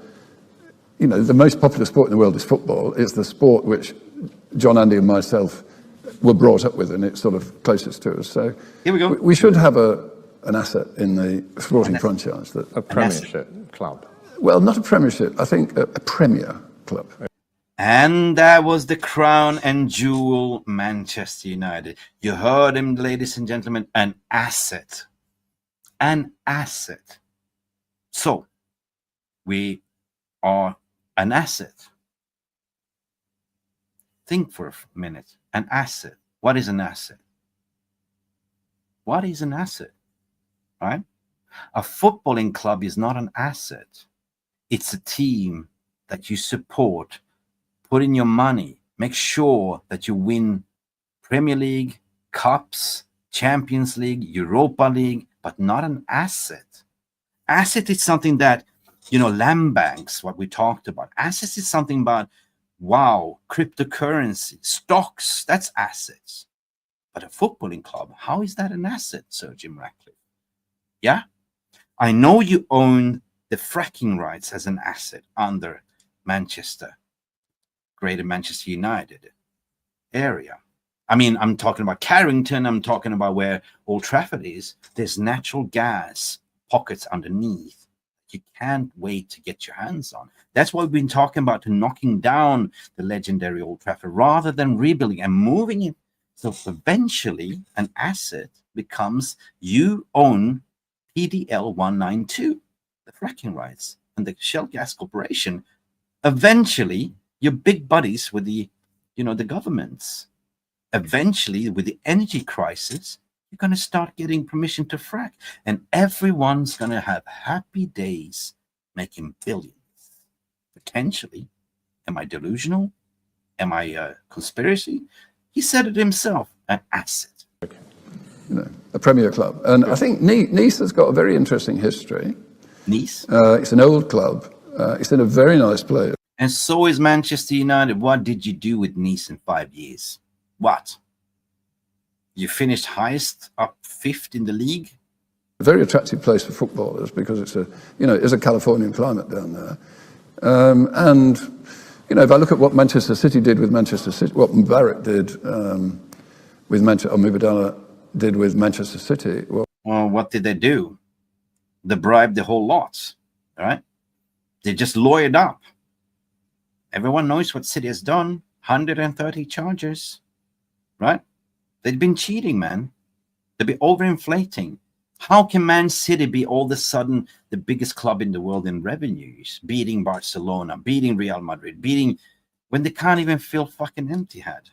most popular sport in the world is football. It's the sport which John, Andy and myself were brought up with, and it's sort of closest to us. So here we go. We should have an asset in the sporting franchise. A Premiership club. Well, not a Premiership. I think a Premier club. And that was the crown and jewel, Manchester United. You heard him, ladies and gentlemen, an asset. An asset. So, we are an asset. Think for a minute. An asset. What is an asset? What is an asset? Right? A footballing club is not an asset. It's a team that you support. Put in your money. Make sure that you win Premier League, Cups, Champions League, Europa League, but not an asset. Asset is something that, land banks, what we talked about. Assets is something about, cryptocurrency, stocks, that's assets. But a footballing club, how is that an asset, Sir Jim Ratcliffe? Yeah? I know you own the fracking rights as an asset under Manchester. Greater Manchester United area. I mean, I'm talking about Carrington. I'm talking about where Old Trafford is. There's natural gas pockets underneath. You can't wait to get your hands on. That's what we've been talking about, to knocking down the legendary Old Trafford rather than rebuilding and moving it. So eventually an asset becomes you own PDL 192, the fracking rights, and the Shell Gas Corporation. Eventually, you're big buddies with the governments. Eventually, with the energy crisis, you're going to start getting permission to frack. And everyone's going to have happy days making billions. Potentially. Am I delusional? Am I a conspiracy? He said it himself, an asset. A Premier club. And I think Nice has got a very interesting history. Nice? It's an old club. It's in a very nice place. And so is Manchester United. What did you do with Nice in 5 years? What? You finished highest, up fifth in the league? A very attractive place for footballers because it's a Californian climate down there. And if I look at what Manchester City did with Manchester City, what Mubarak did with Manchester, or Amad Dialo did with Manchester City. Well, what did they do? They bribed the whole lot, all right? They just lawyered up. Everyone knows what City has done. 130 charges, right? They've been cheating, man. They've been overinflating. How can Man City be all of a sudden the biggest club in the world in revenues, beating Barcelona, beating Real Madrid, when they can't even fill fucking Empty-Head?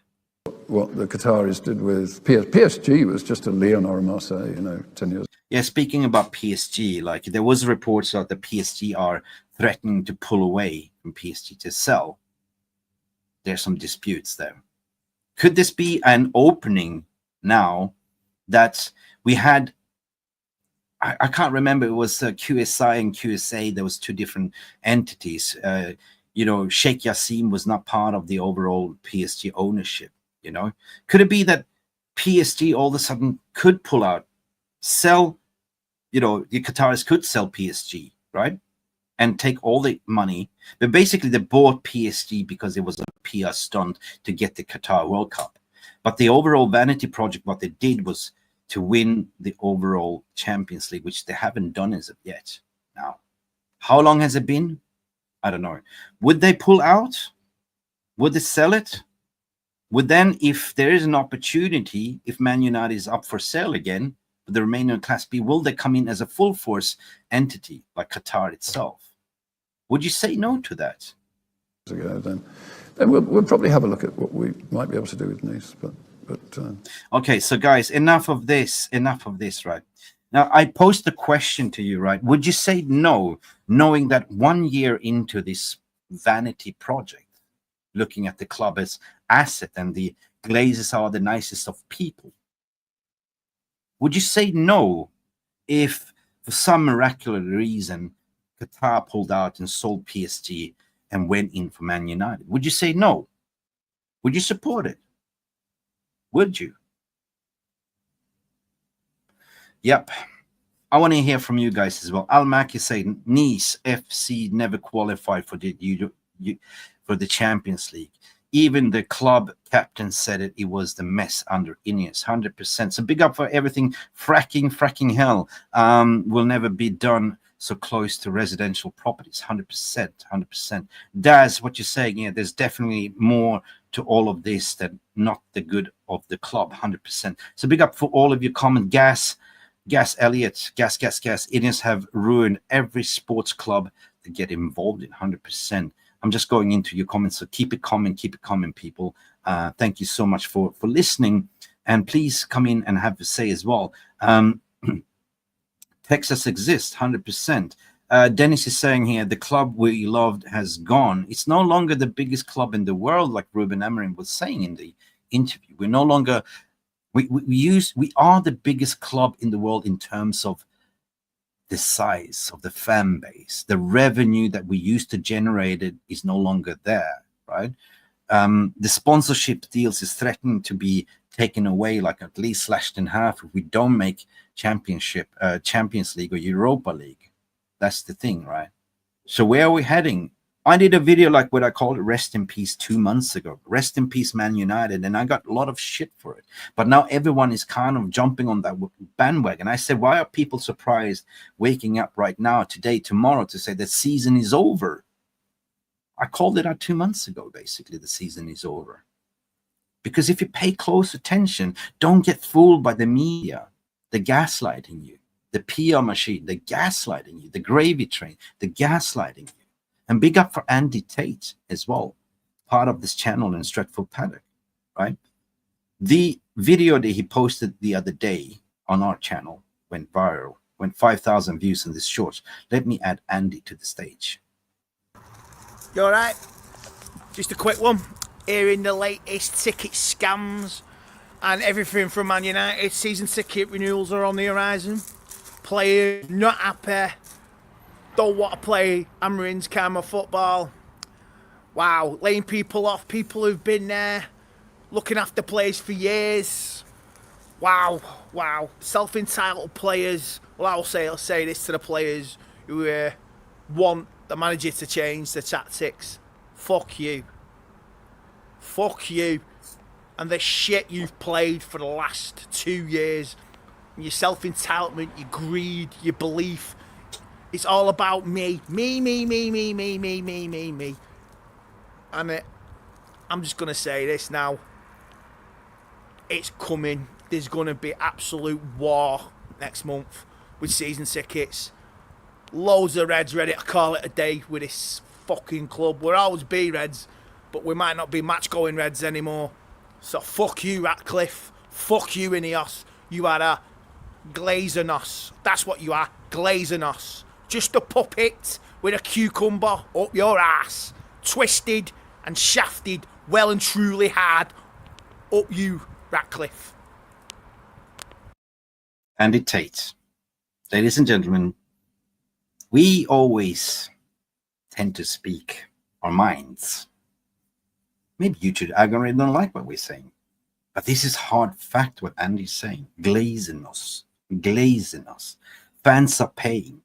What the Qataris did with PSG was just a Lyon or a Marseille, 10 years. Yeah, speaking about PSG, there was reports that the PSG are threatening to pull away from PSG to sell. There's some disputes there. Could this be an opening now that we had? I can't remember. It was QSI and QSA. There was two different entities. Sheikh Yassim was not part of the overall PSG ownership. Could it be that PSG all of a sudden could pull out, sell? The Qataris could sell PSG, right? And take all the money. But basically, they bought PSG because it was a PR stunt to get the Qatar World Cup. But the overall Vanity project, what they did was to win the overall Champions League, which they haven't done as of yet. Now, how long has it been? I don't know. Would they pull out? Would they sell it? Would then, if there is an opportunity, if Man United is up for sale again, the remaining Class B, will they come in as a full force entity like Qatar itself? Would you say no to that? Then we'll probably have a look at what we might be able to do with Nice. Okay, so guys, enough of this, right? Now, I posed a question to you, right? Would you say no, knowing that 1 year into this Vanity project, looking at the club as asset and the Glazers are the nicest of people? Would you say no if for some miraculous reason, Qatar pulled out and sold PSG and went in for Man United? Would you say no? Would you support it? Would you? Yep. I want to hear from you guys as well. Al Maki saying Nice FC never qualified for the Champions League. Even the club captain said it was the mess under Ineos, 100%. So big up for everything. Fracking hell will never be done so close to residential properties, 100%. Daz, what you're saying, yeah, there's definitely more to all of this than not the good of the club, 100%. So big up for all of your comment. Gas Elliott, gas. Ineos have ruined every sports club to get involved in, 100%. I'm just going into your comments, so keep it coming, people. Thank you so much for listening, and please come in and have a say as well. Texas exists, 100%. Dennis is saying here, the club we loved has gone. It's no longer the biggest club in the world, like Ruben Amorim was saying in the interview. We're no longer... We are the biggest club in the world in terms of the size of the fan base. The revenue that we used to generate is no longer there, right? The sponsorship deals is threatening to be taken away, like at least slashed in half if we don't make Champions League or Europa League. That's the thing, right? So where are we heading? I did a video like what I called Rest in Peace 2 months ago. Rest in Peace Man United. And I got a lot of shit for it. But now everyone is kind of jumping on that bandwagon. I said, why are people surprised waking up right now, today, tomorrow, to say the season is over? I called it out 2 months ago, basically, the season is over. Because if you pay close attention, don't get fooled by the media, the gaslighting you, the PR machine, the gaslighting you, the gravy train, the gaslighting you. And big up for Andy Tate as well, part of this channel in Stretford Paddock, right? The video that he posted the other day on our channel went viral, went 5,000 views in this short. Let me add Andy to the stage. You all right? Just a quick one. Hearing the latest ticket scams and everything from Man United. Season ticket renewals are on the horizon. Players not happy. Don't want to play Amorim's camera football. Wow, laying people off, people who've been there, looking after players for years. Wow. Self-entitled players. Well, I'll say this to the players who want the manager to change the tactics. Fuck you. And the shit you've played for the last 2 years. Your self-entitlement, your greed, your belief. It's all about me. Me. And I'm just going to say this now. It's coming. There's going to be absolute war next month with season tickets. Loads of Reds ready to call it a day with this fucking club. We'll always be Reds, but we might not be match-going Reds anymore. So fuck you, Ratcliffe. Fuck you, Ineos. You are a Glazer-nos. That's what you are. Glazer-nos. Just a puppet with a cucumber up your ass. Twisted and shafted well and truly hard up you, Ratcliffe. Andy Tate. Ladies and gentlemen, we always tend to speak our minds. Maybe YouTube algorithm don't like what we're saying. But this is hard fact what Andy's saying. Glazer-nos. Fans are paying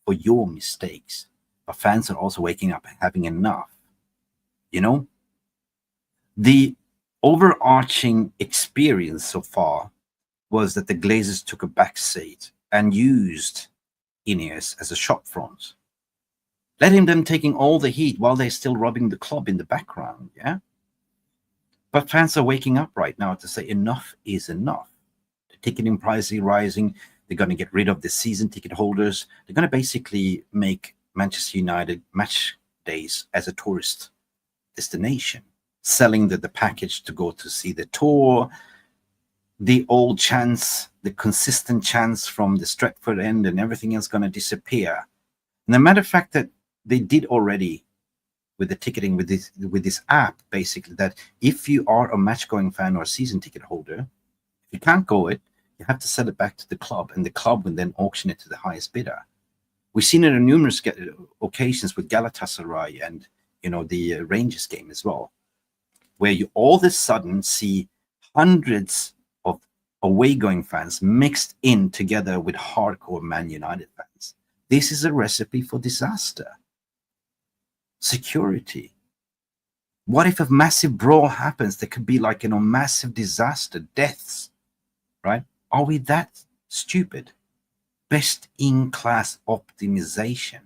for your mistakes. But fans are also waking up and having enough. You know? The overarching experience so far was that the Glazers took a backseat and used Ineos as a shop front. Letting them taking all the heat while they're still robbing the club in the background, yeah? But fans are waking up right now to say enough is enough. The ticketing price is rising. They're going to get rid of the season ticket holders. They're going to basically make Manchester United match days as a tourist destination, selling the package to go to see the tour, the old chants, the consistent chants from the Stretford end and everything else going to disappear. And the matter of fact that they did already with the ticketing, with this app, basically, that if you are a match-going fan or a season ticket holder, if you can't go it, you have to sell it back to the club, and the club will then auction it to the highest bidder. We've seen it on numerous occasions with Galatasaray and, the Rangers game as well, where you all of a sudden see hundreds of away-going fans mixed in together with hardcore Man United fans. This is a recipe for disaster. Security. What if a massive brawl happens? There could be massive disaster, deaths, right? Are we that stupid? Best-in-class optimization.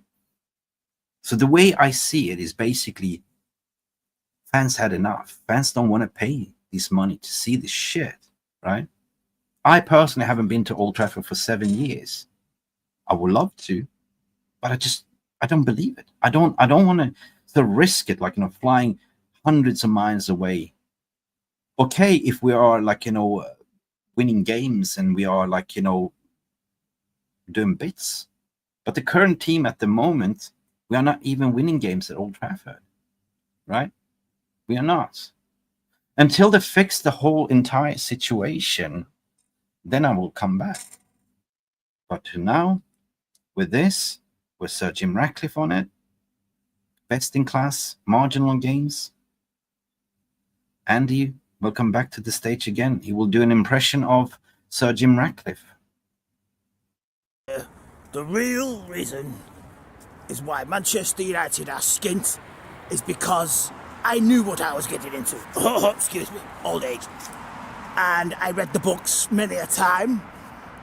So the way I see it is basically fans had enough. Fans don't want to pay this money to see this shit, right? I personally haven't been to Old Trafford for 7 years. I would love to, but I don't believe it. I don't want to risk it, flying hundreds of miles away. Okay, if we are winning games and we are doing bits, but the current team at the moment, we are not even winning games at Old Trafford, right? We are not. Until they fix the whole entire situation, then I will come back. But to now, with this, with Sir Jim Ratcliffe on it, best in class, marginal games. Andy will come back to the stage again. He will do an impression of Sir Jim Ratcliffe. The real reason is why Manchester United are skint is because I knew what I was getting into. Oh, excuse me, old age. And I read the books many a time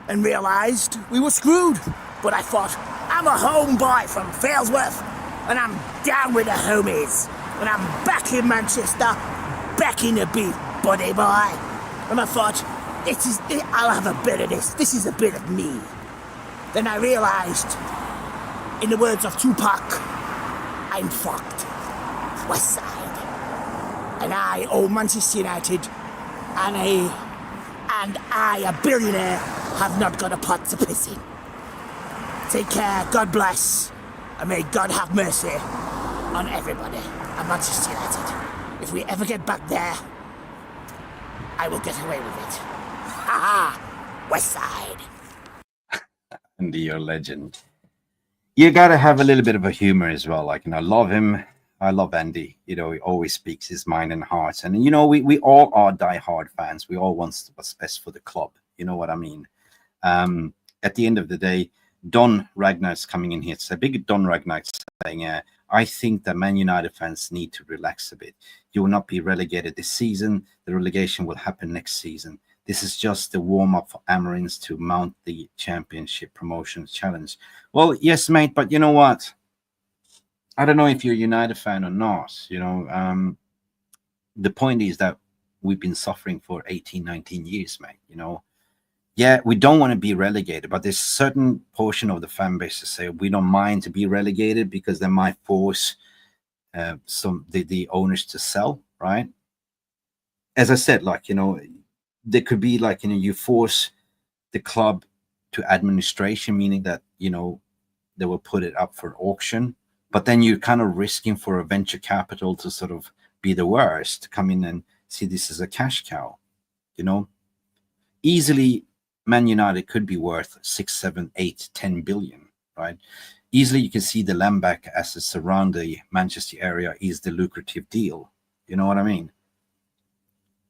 and realised we were screwed. But I thought, I'm a homeboy from Brailsworth and I'm down with the homies. And I'm back in Manchester, back in the beat, buddy boy. And I thought, I'll have a bit of this. This is a bit of me. Then I realised, in the words of Tupac, I'm fucked. West Side. And I owe Manchester United, and I, a billionaire, have not got a pot to piss in. Take care, God bless, and may God have mercy on everybody at Manchester United. If we ever get back there, I will get away with it. Ha ha! West Side. Andy, you're a legend. You gotta have a little bit of a humor as well. I love him. I love Andy. He always speaks his mind and heart. And we all are die-hard fans. We all want what's best for the club. You know what I mean? At the end of the day, Don Ragnar's coming in here. It's a big Don Ragnar saying, I think that Man United fans need to relax a bit. You will not be relegated this season. The relegation will happen next season. This is just the warm-up for Amorim's to mount the championship promotion challenge. Well, yes, mate, but you know what? I don't know if you're a United fan or not. The point is that we've been suffering for 18, 19 years, mate. Yeah, we don't want to be relegated, but there's a certain portion of the fan base to say we don't mind to be relegated because they might force the owners to sell, right? As I said, there could be you force the club to administration, meaning that they will put it up for auction, but then you're kind of risking for a venture capital to sort of be the worst, to come in and see this as a cash cow. Easily Man United could be worth 6, 7, 8, 10 billion, right? Easily you can see the land back assets around the Manchester area is the lucrative deal. You know what I mean?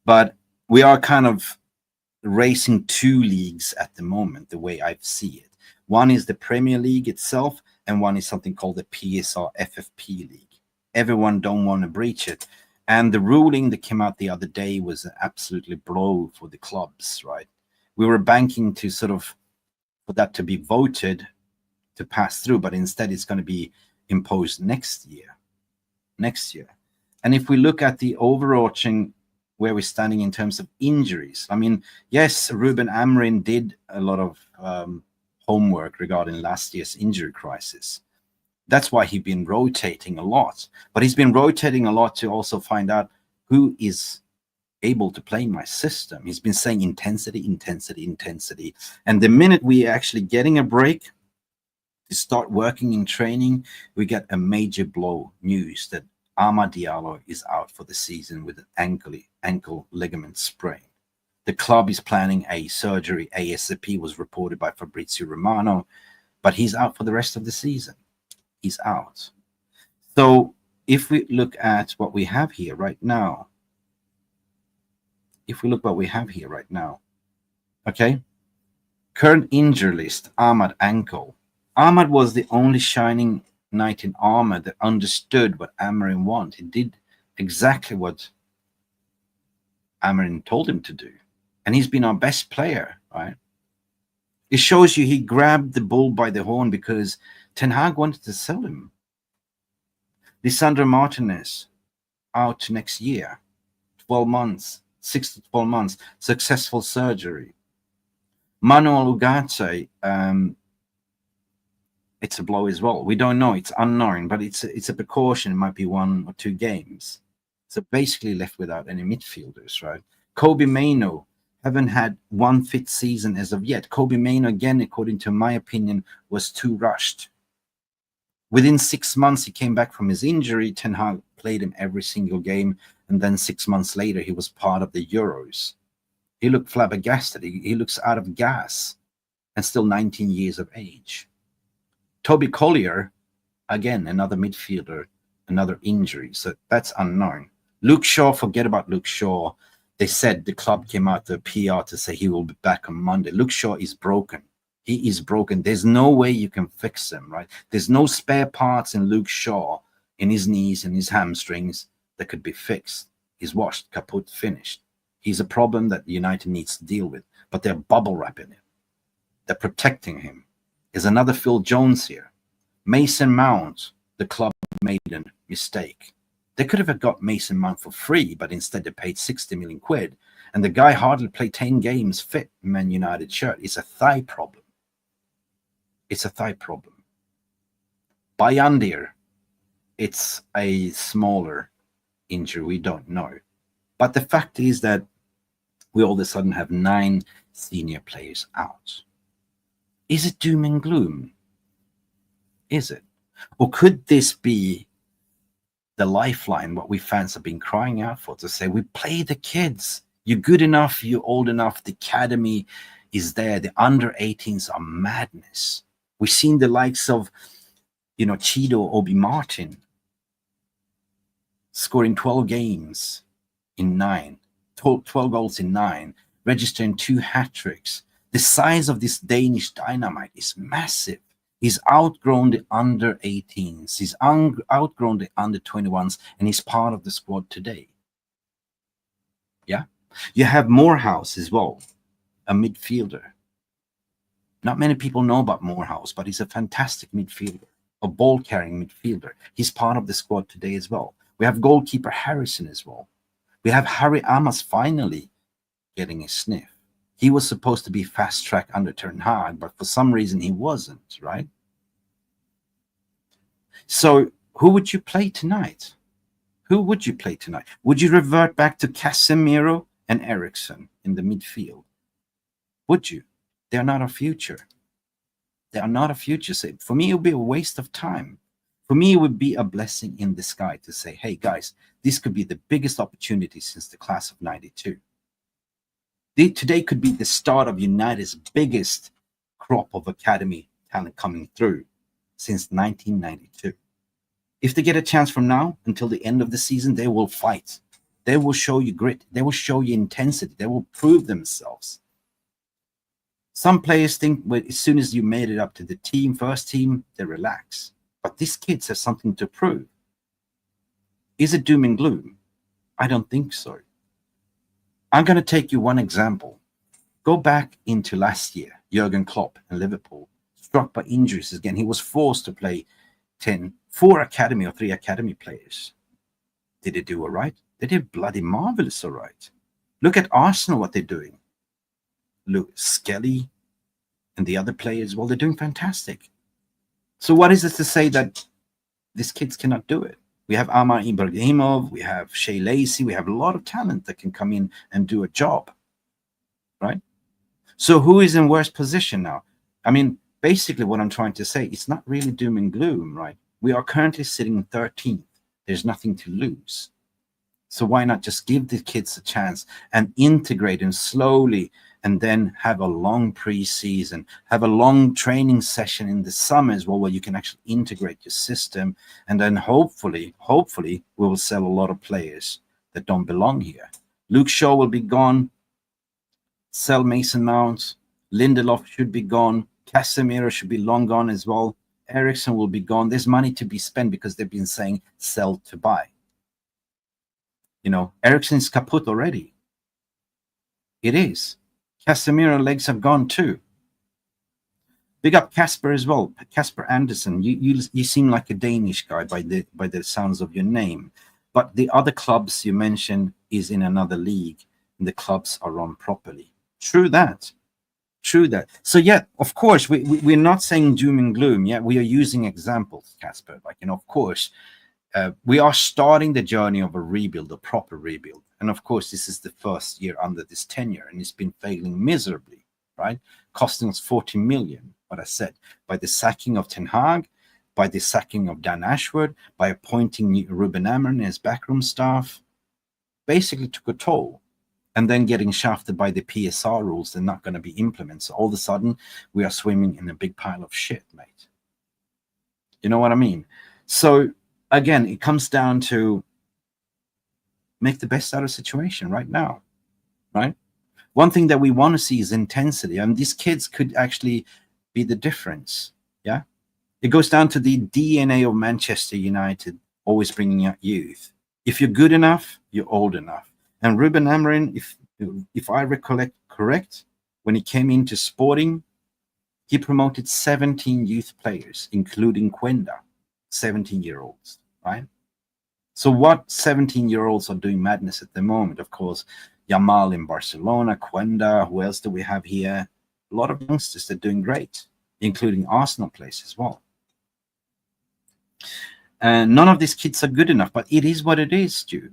But we are kind of racing two leagues at the moment, the way I see it. One is the Premier League itself, and one is something called the PSR FFP League. Everyone don't want to breach it. And the ruling that came out the other day was an absolutely blow for the clubs, right? We were banking to for that to be voted to pass through, but instead it's going to be imposed next year. And if we look at the overarching where we're standing in terms of injuries, yes, Ruben Amorim did a lot of homework regarding last year's injury crisis. That's why he's been rotating a lot. But he's been rotating a lot to also find out who is able to play my system. He's been saying intensity. And the minute we are actually getting a break to start working in training, we get a major blow news that Amad Dialo is out for the season with an ankle ligament sprain. The club is planning a surgery ASAP, was reported by Fabrizio Romano, but he's out for the rest of the season. He's out. So if we look at what we have here right now, okay, current injury list, Amad ankle. Amad was the only shining knight in armor that understood what Amorim wanted. He did exactly what Amorim told him to do. And he's been our best player, right? It shows you he grabbed the bull by the horn because Ten Hag wanted to sell him. Lisandro Martinez, out to next year. 12 months, 6 to 12 months, successful surgery. Manuel Ugarte, it's a blow as well. We don't know. It's unknown, but it's a precaution. It might be 1 or 2 games. So basically left without any midfielders, right? Kobe Mainoo haven't had one fit season as of yet. Kobe Mainoo, again, according to my opinion, was too rushed. Within 6 months, he came back from his injury. Ten Hag played him every single game, and then 6 months later, he was part of the Euros. He looked flabbergasted. He looks out of gas, and still 19 years of age. Toby Colier, again, another midfielder, another injury. So that's unknown. Luke Shaw, forget about Luke Shaw. They said the club came out to PR to say he will be back on Monday. Luke Shaw is broken. He is broken. There's no way you can fix him, right? There's no spare parts in Luke Shaw, in his knees and his hamstrings, that could be fixed. He's washed, kaput, finished. He's a problem that United needs to deal with, but they're bubble wrapping him. They're protecting him. There's another Phil Jones here. Mason Mount, the club made a mistake. They could have got Mason Mount for free, but instead they paid 60 million quid. And the guy hardly played 10 games fit Man United shirt. It's a thigh problem. It's a thigh problem. Bayandir, it's a smaller injury. We don't know. But the fact is that we all of a sudden have 9 senior players out. Is it doom and gloom? Is it? Or could this be the lifeline, what we fans have been crying out for, to say, we play the kids. You're good enough, you're old enough, the academy is there. The under-18s are madness. We've seen the likes of, Chido Obi Martin scoring 12 games in 9, 12 goals in 9, registering 2 hat-tricks. The size of this Danish dynamite is massive. He's outgrown the under-18s. He's outgrown the under-21s, and he's part of the squad today. Yeah? You have Morehouse as well, a midfielder. Not many people know about Morehouse, but he's a fantastic midfielder, a ball-carrying midfielder. He's part of the squad today as well. We have goalkeeper Harrison as well. We have Harry Amos finally getting a sniff. He was supposed to be fast-track under Ten Hag, but for some reason he wasn't, right? So who would you play tonight? Who would you play tonight? Would you revert back to Casemiro and Eriksen in the midfield? Would you? They're not a future. They are not a future. So for me, it would be a waste of time. For me, it would be a blessing in the sky to say, hey, guys, this could be the biggest opportunity since the class of 92. Today could be the start of United's biggest crop of academy talent coming through since 1992. If they get a chance from now until the end of the season, they will fight. They will show you grit. They will show you intensity. They will prove themselves. Some players think as soon as you made it up to the first team, they relax. But these kids have something to prove. Is it doom and gloom? I don't think so. I'm going to take you one example. Go back into last year, Jurgen Klopp and Liverpool, struck by injuries again. He was forced to play 4 academy or 3 academy players. Did they do all right? They did bloody marvelous all right. Look at Arsenal, what they're doing. Look, Skelly and the other players, well, they're doing fantastic. So what is it to say that these kids cannot do it? We have Amar Ibrahimov, we have Shea Lacey, we have a lot of talent that can come in and do a job, right? So who is in worse position now? I mean, basically what I'm trying to say, it's not really doom and gloom, right? We are currently sitting 13th. There's nothing to lose. So why not just give the kids a chance and integrate them slowly, and then have a long pre-season, have a long training session in the summer as well, where you can actually integrate your system, and then hopefully we will sell a lot of players that don't belong here. Luke Shaw will be gone. Sell Mason Mount. Lindelof should be gone. Casemiro should be long gone as well. Ericsson will be gone. There's money to be spent because they've been saying sell to buy. You know, Ericsson is kaput already. It is. Casemiro legs have gone too. Big up Casper as well. Casper Anderson. You seem like a Danish guy by the sounds of your name. But the other clubs you mentioned is in another league, and the clubs are run properly. True that. So yeah, of course, we're not saying doom and gloom. Yeah, we are using examples, Casper. Like, you know, of course, we are starting the journey of a rebuild, a proper rebuild. And of course, this is the first year under this tenure, and it's been failing miserably, right? Costing us 40 million, what I said, by the sacking of Ten Hag, by the sacking of Dan Ashworth, by appointing Ruben Amorim as backroom staff, basically took a toll. And then getting shafted by the PSR rules, they're not going to be implemented. So all of a sudden, we are swimming in a big pile of shit, mate. You know what I mean? So again, it comes down to make the best out of the situation right now, right? One thing that we want to see is intensity. And these kids could actually be the difference, yeah? It goes down to the DNA of Manchester United, always bringing out youth. If you're good enough, you're old enough. And Ruben Amorim, if I recollect correct, when he came into Sporting, he promoted 17 youth players, including Quenda, 17-year-olds, right? So what 17-year-olds are doing madness at the moment? Of course, Yamal in Barcelona, Quenda, who else do we have here? A lot of youngsters that are doing great, including Arsenal players as well. And none of these kids are good enough, but it is what it is, Stu.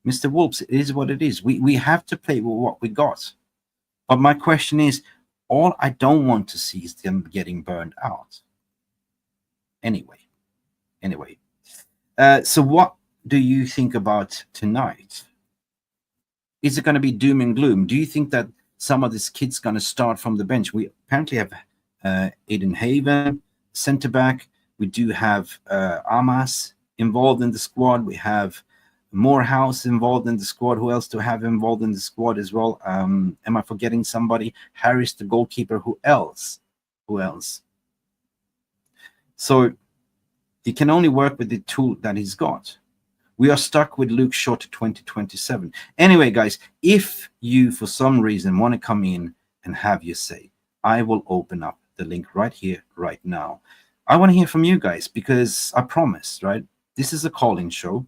Mr. Wolves, it is what it is. We have to play with what we got. But my question is, all I don't want to see is them getting burned out. Anyway. So what do you think about tonight? Is it going to be doom and gloom? Do you think that some of these kids going to start from the bench? We apparently have Aiden Haven, centre-back. We do have Amas involved in the squad. We have Morehouse involved in the squad. Who else do I have involved in the squad as well? Am I forgetting somebody? Harris, the goalkeeper. Who else? So he can only work with the tool that he's got. We are stuck with Luke Shaw to 2027. Anyway, guys, if you for some reason want to come in and have your say, I will open up the link right here, right now. I want to hear from you guys because I promise, right? This is a call-in show.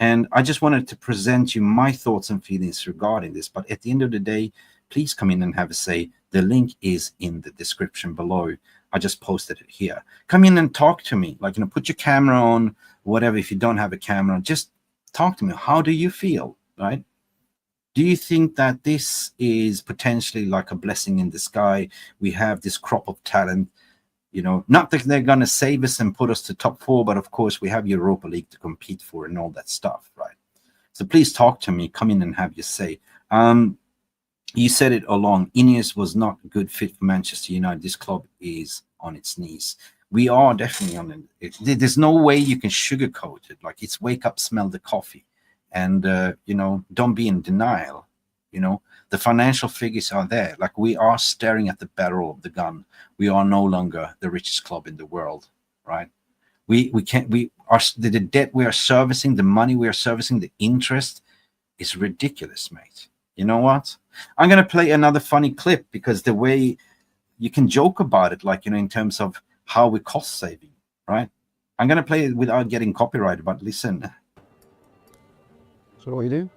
And I just wanted to present you my thoughts and feelings regarding this. But at the end of the day, please come in and have a say. The link is in the description below. I just posted it here. Come in and talk to me. Like, you know, put your camera on, whatever. If you don't have a camera, just talk to me. How do you feel, right? Do you think that this is potentially like a blessing in the sky? We have this crop of talent. You know, not that they're going to save us and put us to top 4, but of course we have Europa League to compete for and all that stuff, right? So please talk to me. Come in and have your say. You said it along. Ineos was not a good fit for Manchester United. This club is on its knees. We are definitely on it. There's no way you can sugarcoat it. Like, it's wake up, smell the coffee. And, you know, don't be in denial. You know, the financial figures are there. Like, we are staring at the barrel of the gun. We are no longer the richest club in the world, right? The debt we are servicing, the money we are servicing, the interest is ridiculous, mate. You know what? I'm going to play another funny clip because the way you can joke about it, like, you know, in terms of how we're cost saving, right? I'm going to play it without getting copyrighted, but listen. So what are you doing?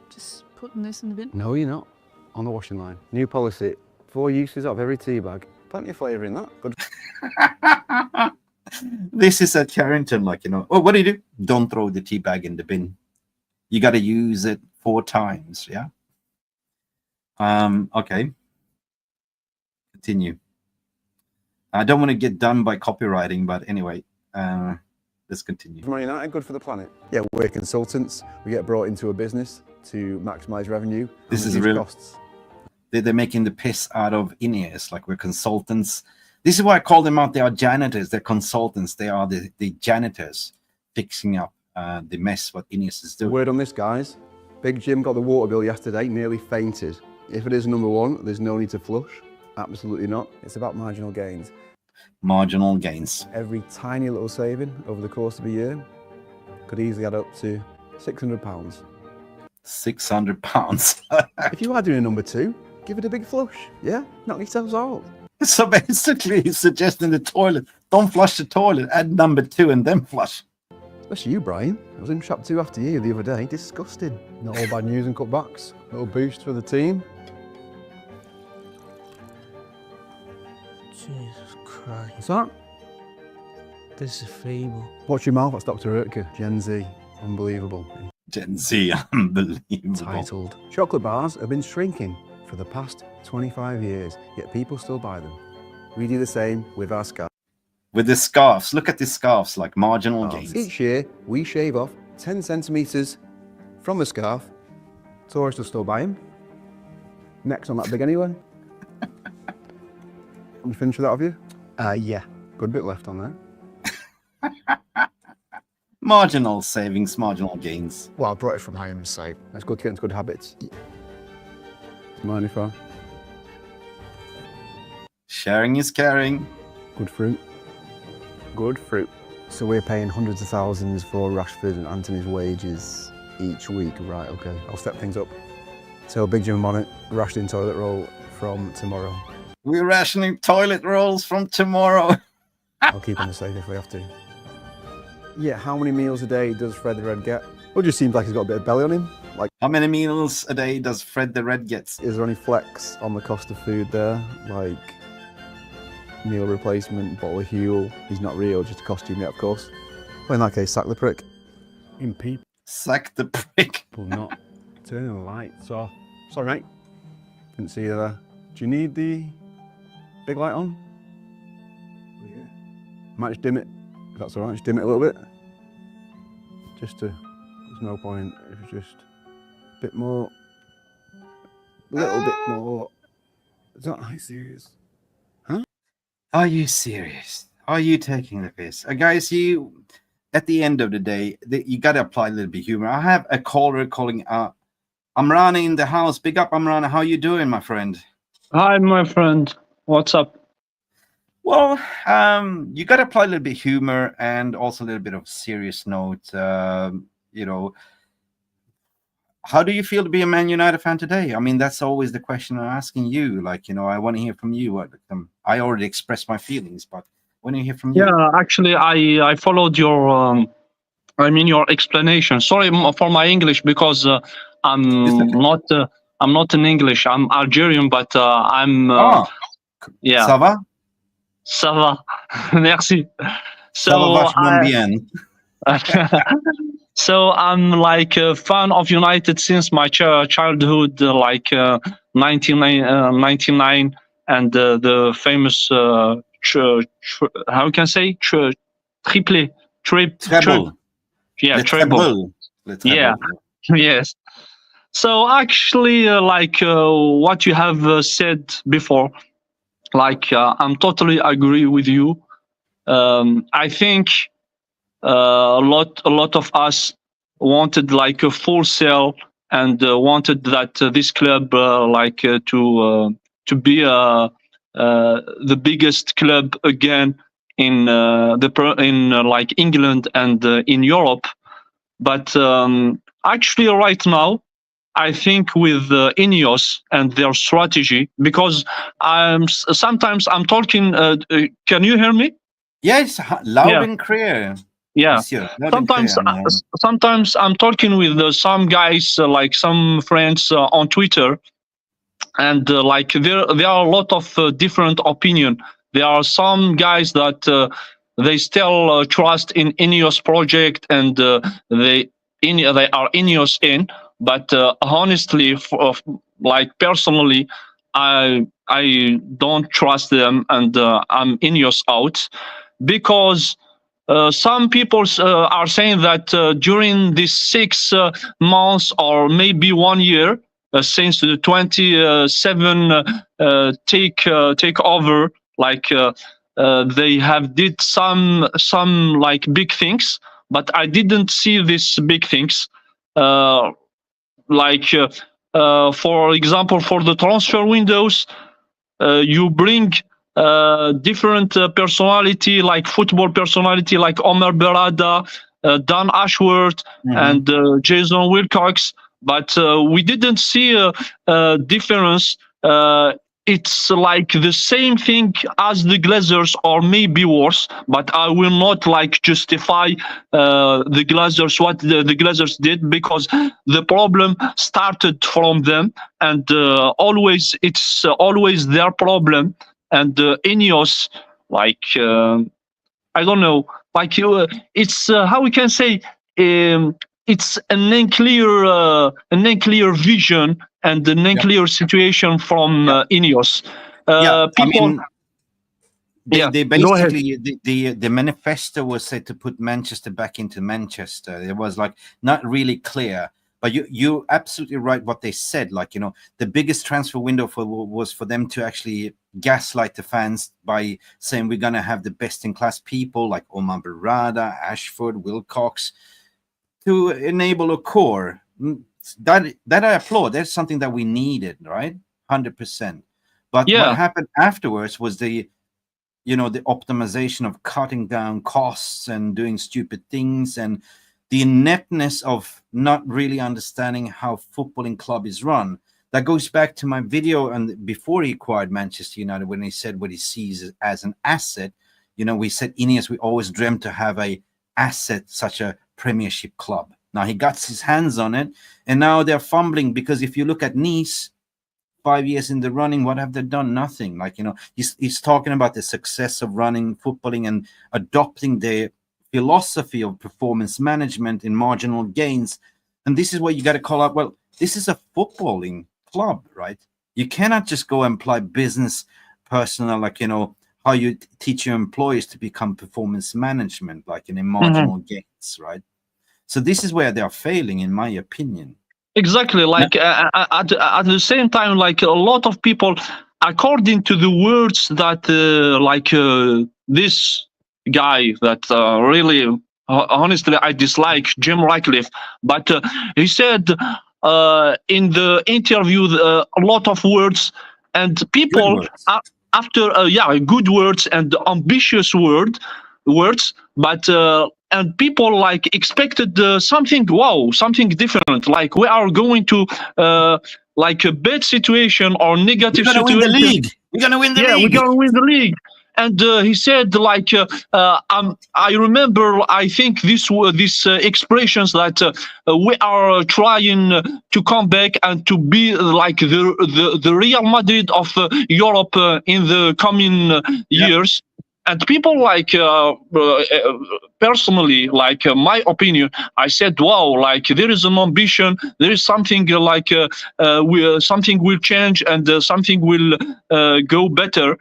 Just putting this in the bin. No, you're not. On the washing line. New policy. 4 uses of every tea bag. Plenty of flavour in that. Good. This is at Carrington, like, you know. Oh, what do? Don't throw the tea bag in the bin. You got to use it 4 times, yeah? Okay. Continue. I don't want to get done by copywriting, but anyway. let's continue. Man United, good for the planet. Yeah, we're consultants. We get brought into a business to maximise revenue. This is reduce real. costs. They're making the piss out of Ineos, like we're consultants. This is why I call them out. They are janitors. They're consultants. They are the janitors fixing up the mess what Ineos is doing. Word on this, guys. Big Jim got the water bill yesterday, nearly fainted. If it is number one, there's no need to flush. Absolutely not. It's about marginal gains. Marginal gains. Every tiny little saving over the course of a year could easily add up to £600. £600. If you are doing a number two, give it a big flush. Yeah, knock yourselves out. So basically, he's suggesting the toilet. Don't flush the toilet. Add number two and then flush. Especially you, Brian. I was in trap 2 after you the other day. Disgusting. Not all bad news and cutbacks. Little boost for the team. Jesus Christ. What's that? This is feeble. Watch your mouth. That's Dr. Urtke. Gen Z. Unbelievable. Gen Z, unbelievable. Titled. Chocolate bars have been shrinking for the past 25 years, yet people still buy them. We do the same with our scarves. With the scarves. Look at the scarves, like marginal gains. Each year, we shave off 10 centimetres from the scarf. Tourists will still buy them. Neck's not that big anyway. Want me to finish with that of you? Yeah. Good bit left on there. Marginal savings, marginal gains. Well, I brought it from home, so... That's good, kittens, good habits. Mind if I? Sharing is caring. Good fruit. Good fruit. So we're paying hundreds of thousands for Rashford and Anthony's wages each week. Right, okay. I'll step things up. So Big Jim on it, ration toilet roll from tomorrow. We're rationing toilet rolls from tomorrow. I'll keep him safe if we have to. Yeah, how many meals a day does Fred the Red get? Well, it just seems like he's got a bit of belly on him. Like, how many meals a day does Fred the Red get? Is there any flex on the cost of food there? Like meal replacement, bottle of Huel? He's not real, just a costume yet, of course. Well, in that case, sack the prick. In people. Sack the prick. Will not turn the lights off. Sorry, mate. Didn't see you there. Do you need the big light on? Yeah. Might just dim it, if that's all right. Just dim it a little bit. Just to, there's no point if it's just a bit more, a little bit more. Is that not serious? Huh? Are you serious? Are you taking the piss? Guys, you, at the end of the day, you got to apply a little bit of humor. I have a caller calling Amrani in the house. Big up, Amrani. How you doing, my friend? Hi, my friend. What's up? Well, you got to apply a little bit of humor and also a little bit of serious note. You know, how do you feel to be a Man United fan today? I mean, that's always the question I'm asking you. Like, you know, I want to hear from you. I already expressed my feelings, but when you hear from you. Yeah, actually, I followed your your explanation. Sorry for my English because I'm not in English. I'm Algerian, but I'm yeah. Ça va? Ça va. Merci. So so I'm like a fan of United since my childhood, like 1999, and the famous how can I say triple. Yeah, treble. Yeah, yes. So actually, like what you have said before, like I'm totally agree with you. I think a lot of us wanted like a full sale and wanted that this club to be the biggest club again in like England and in Europe. But actually, right now, I think with Ineos and their strategy, because sometimes I'm talking. Can you hear me? Yes, loud and clear. Yeah. Sometimes I'm talking with some guys, like some friends on Twitter, and like there are a lot of different opinion. There are some guys that they still trust in Ineos project and they are Ineos in. But honestly, like personally, I don't trust them, and I'm Ineos out, because some people are saying that during these 6 months or maybe 1 year since the 27 take over, like they have did some like big things, but I didn't see these big things. For example, for the transfer windows, you bring different personality, like football personality, like Omar Berrada, Dan Ashworth, and Jason Wilcox, but we didn't see a difference. It's like the same thing as the Glazers, or maybe worse, but I will not like justify the Glazers, what the Glazers did, because the problem started from them, and always it's always their problem. And Ineos, like I don't know, like it's how we can say, it's an unclear vision and an unclear situation from Ineos. People. They basically the manifesto was said to put Manchester back into Manchester. It was like not really clear, but you're absolutely right what they said. Like, you know, the biggest transfer window was for them to actually gaslight the fans by saying we're gonna have the best in class people like Omar Berrada, Ashford, Wilcox, to enable a core that I applaud. That's something that we needed, right? 100%. But what happened afterwards was the optimization of cutting down costs and doing stupid things, and the ineptness of not really understanding how footballing club is run. That goes back to my video and before he acquired Manchester United, when he said what he sees as an asset. You know, we said Ineos, we always dreamt to have a asset, such a Premiership club. Now he got his hands on it, and now they're fumbling, because if you look at Nice, 5 years in the running, what have they done? Nothing. Like, you know, he's talking about the success of running footballing and adopting the philosophy of performance management in marginal gains. And this is what you got to call out. Well, this is a footballing club, right? You cannot just go and apply business personnel, like, you know, how you teach your employees to become performance management, like in marginal gains, right? So this is where they are failing, in my opinion. Exactly. Like at the same time, like a lot of people, according to the words that this guy that really, honestly, I dislike, Jim Ratcliffe, but he said in the interview a lot of words, and people after good words and ambitious words, but and people like expected something different, like we are going to like a bad situation or negative situation. Win the league. We're gonna win the league. We're gonna win the league. And he said, like, I remember, I think these expressions that we are trying to come back and to be like the Real Madrid of Europe in the coming years. And people like personally, like my opinion, I said, wow, like there is an ambition, there is something like something will change and something will go better.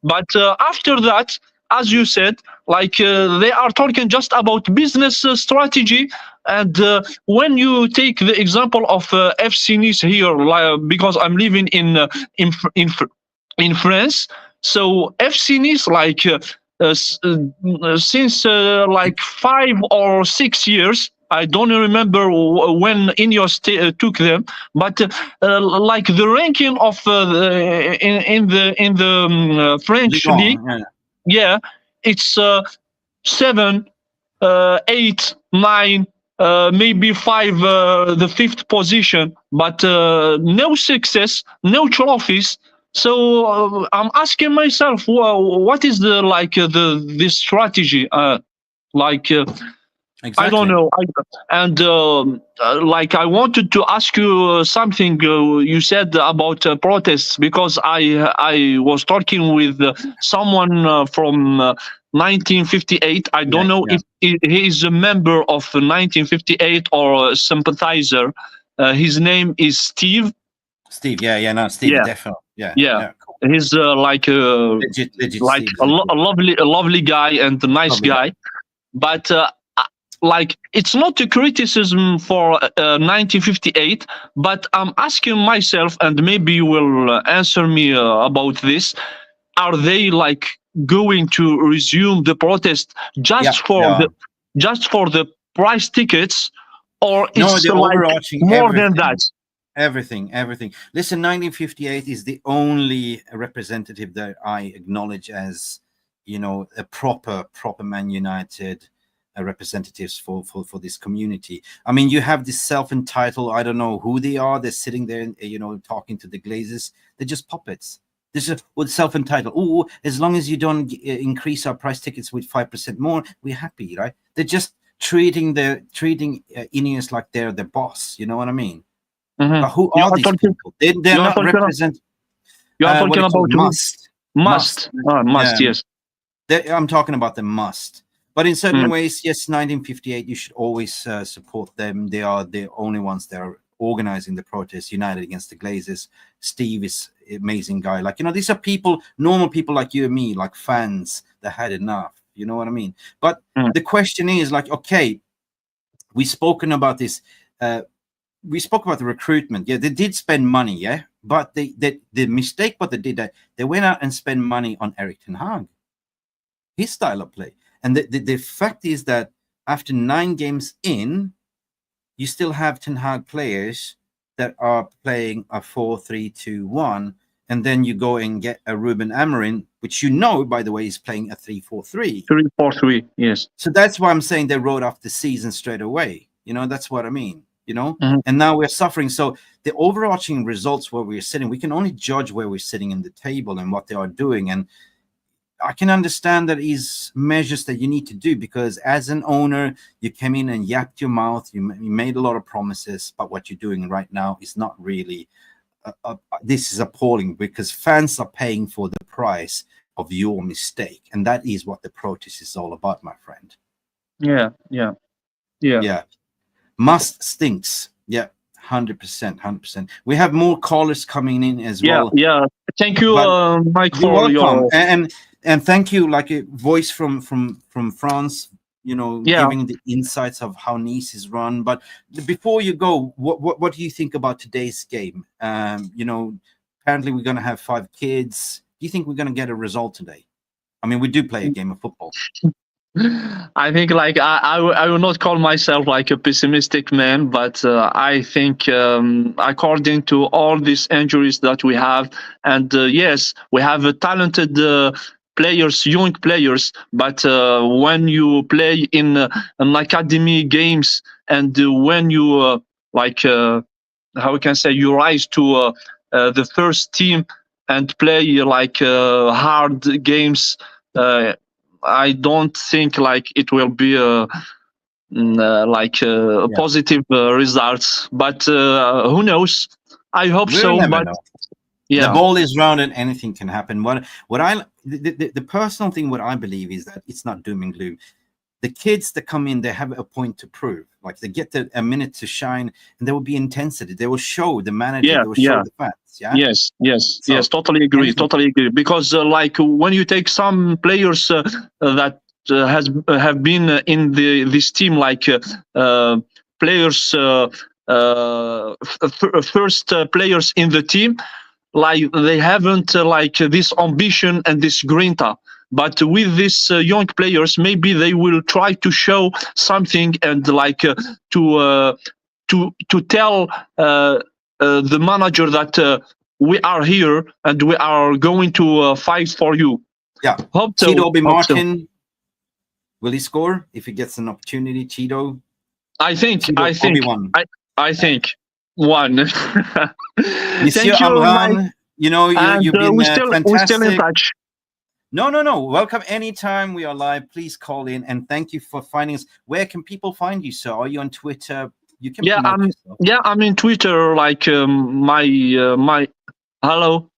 But after that, as you said, like they are talking just about business strategy. And when you take the example of FC Nice here, because I'm living in France, so FC Nice, like since like 5 or 6 years, I don't remember when Ineos took them, but like the ranking of in the French league, it's 7, 8, 9, maybe 5, the 5th position, but no success, no trophies. So I'm asking myself, what is the this strategy? Exactly. I don't know. Like I wanted to ask you something you said about protests, because I was talking with someone from 1958. I don't know if he is a member of 1958 or a sympathizer. His name is Steve. Steve, definitely. Cool. He's like legit like a lovely guy and a nice guy. but like it's not a criticism for 1958, but I'm asking myself, and maybe you will answer me about this. Are they like going to resume the protest just for the price tickets, or No, it's the like overarching more than everything. that? Everything. Listen, 1958 is the only representative that I acknowledge as, a proper Man United representatives for this community. I mean, you have this self-entitled, I don't know who they are. They're sitting there, talking to the Glazers. They're just puppets. This is what self-entitled. Oh, as long as you don't increase our price tickets with 5% more, we're happy, right? They're just treating Ineos like they're the boss. You know what I mean? Mm-hmm. But who are these people? They're not represent. You are talking about must. Yes. I'm talking about the must. But in certain ways, yes, 1958, you should always support them. They are the only ones that are organizing the protest, united against the Glazers. Steve is an amazing guy. Like, these are people, normal people like you and me, like fans that had enough. You know what I mean? But the question is, like, okay, we've spoken about this. We spoke about the recruitment. Yeah, they did spend money, yeah. But the mistake what they did, that they went out and spent money on Erik ten Hag, his style of play. And the fact is that after 9 games in, you still have Ten Hag players that are playing a 4-3-2-1, and then you go and get a Ruben Amorim, which by the way, is playing a 3-4-3. 3-4-3, yes. So that's why I'm saying they wrote off the season straight away. That's what I mean. And now we're suffering. So the overarching results where we're sitting, we can only judge where we're sitting in the table and what they are doing. And I can understand that is measures that you need to do, because as an owner, you came in and yapped your mouth. You made a lot of promises, but what you're doing right now is not really. This is appalling, because fans are paying for the price of your mistake, and that is what the protest is all about, my friend. Yeah. Must stinks. Yeah, 100%. We have more callers coming in as well. Yeah. Thank you, Mike, for your and thank you, like a voice from France. Giving the insights of how Nice is run. But before you go, what do you think about today's game? Apparently we're going to have 5 kids. Do you think we're going to get a result today? I mean, we do play a game of football. I think, like, I will not call myself like a pessimistic man, but I think according to all these injuries that we have, and yes, we have a talented players, young players, but when you play in an academy games, and when you how we can say, you rise to the first team and play like hard games, I don't think like it will be positive results, but who knows? I hope so. But the ball is round and anything can happen. The personal thing, what I believe is that it's not doom and gloom. The kids that come in, they have a point to prove. Like, they get a minute to shine, and there will be intensity. They will show the manager. They will show the fans. Yeah. Yes. Totally agree. Because like when you take some players that have been in this team, like players, first players in the team, like they haven't like this ambition and this grinta. But with these young players, maybe they will try to show something, and like to tell the manager that we are here and we are going to fight for you. Yeah. Toby Martin, will he score if he gets an opportunity? Tito. I think one. Monsieur Amran, you've been fantastic. We're still in touch. No. Welcome anytime we are live. Please call in, and thank you for finding us. Where can people find you, sir? Are you on Twitter? You can. I'm in Twitter. Like my hello.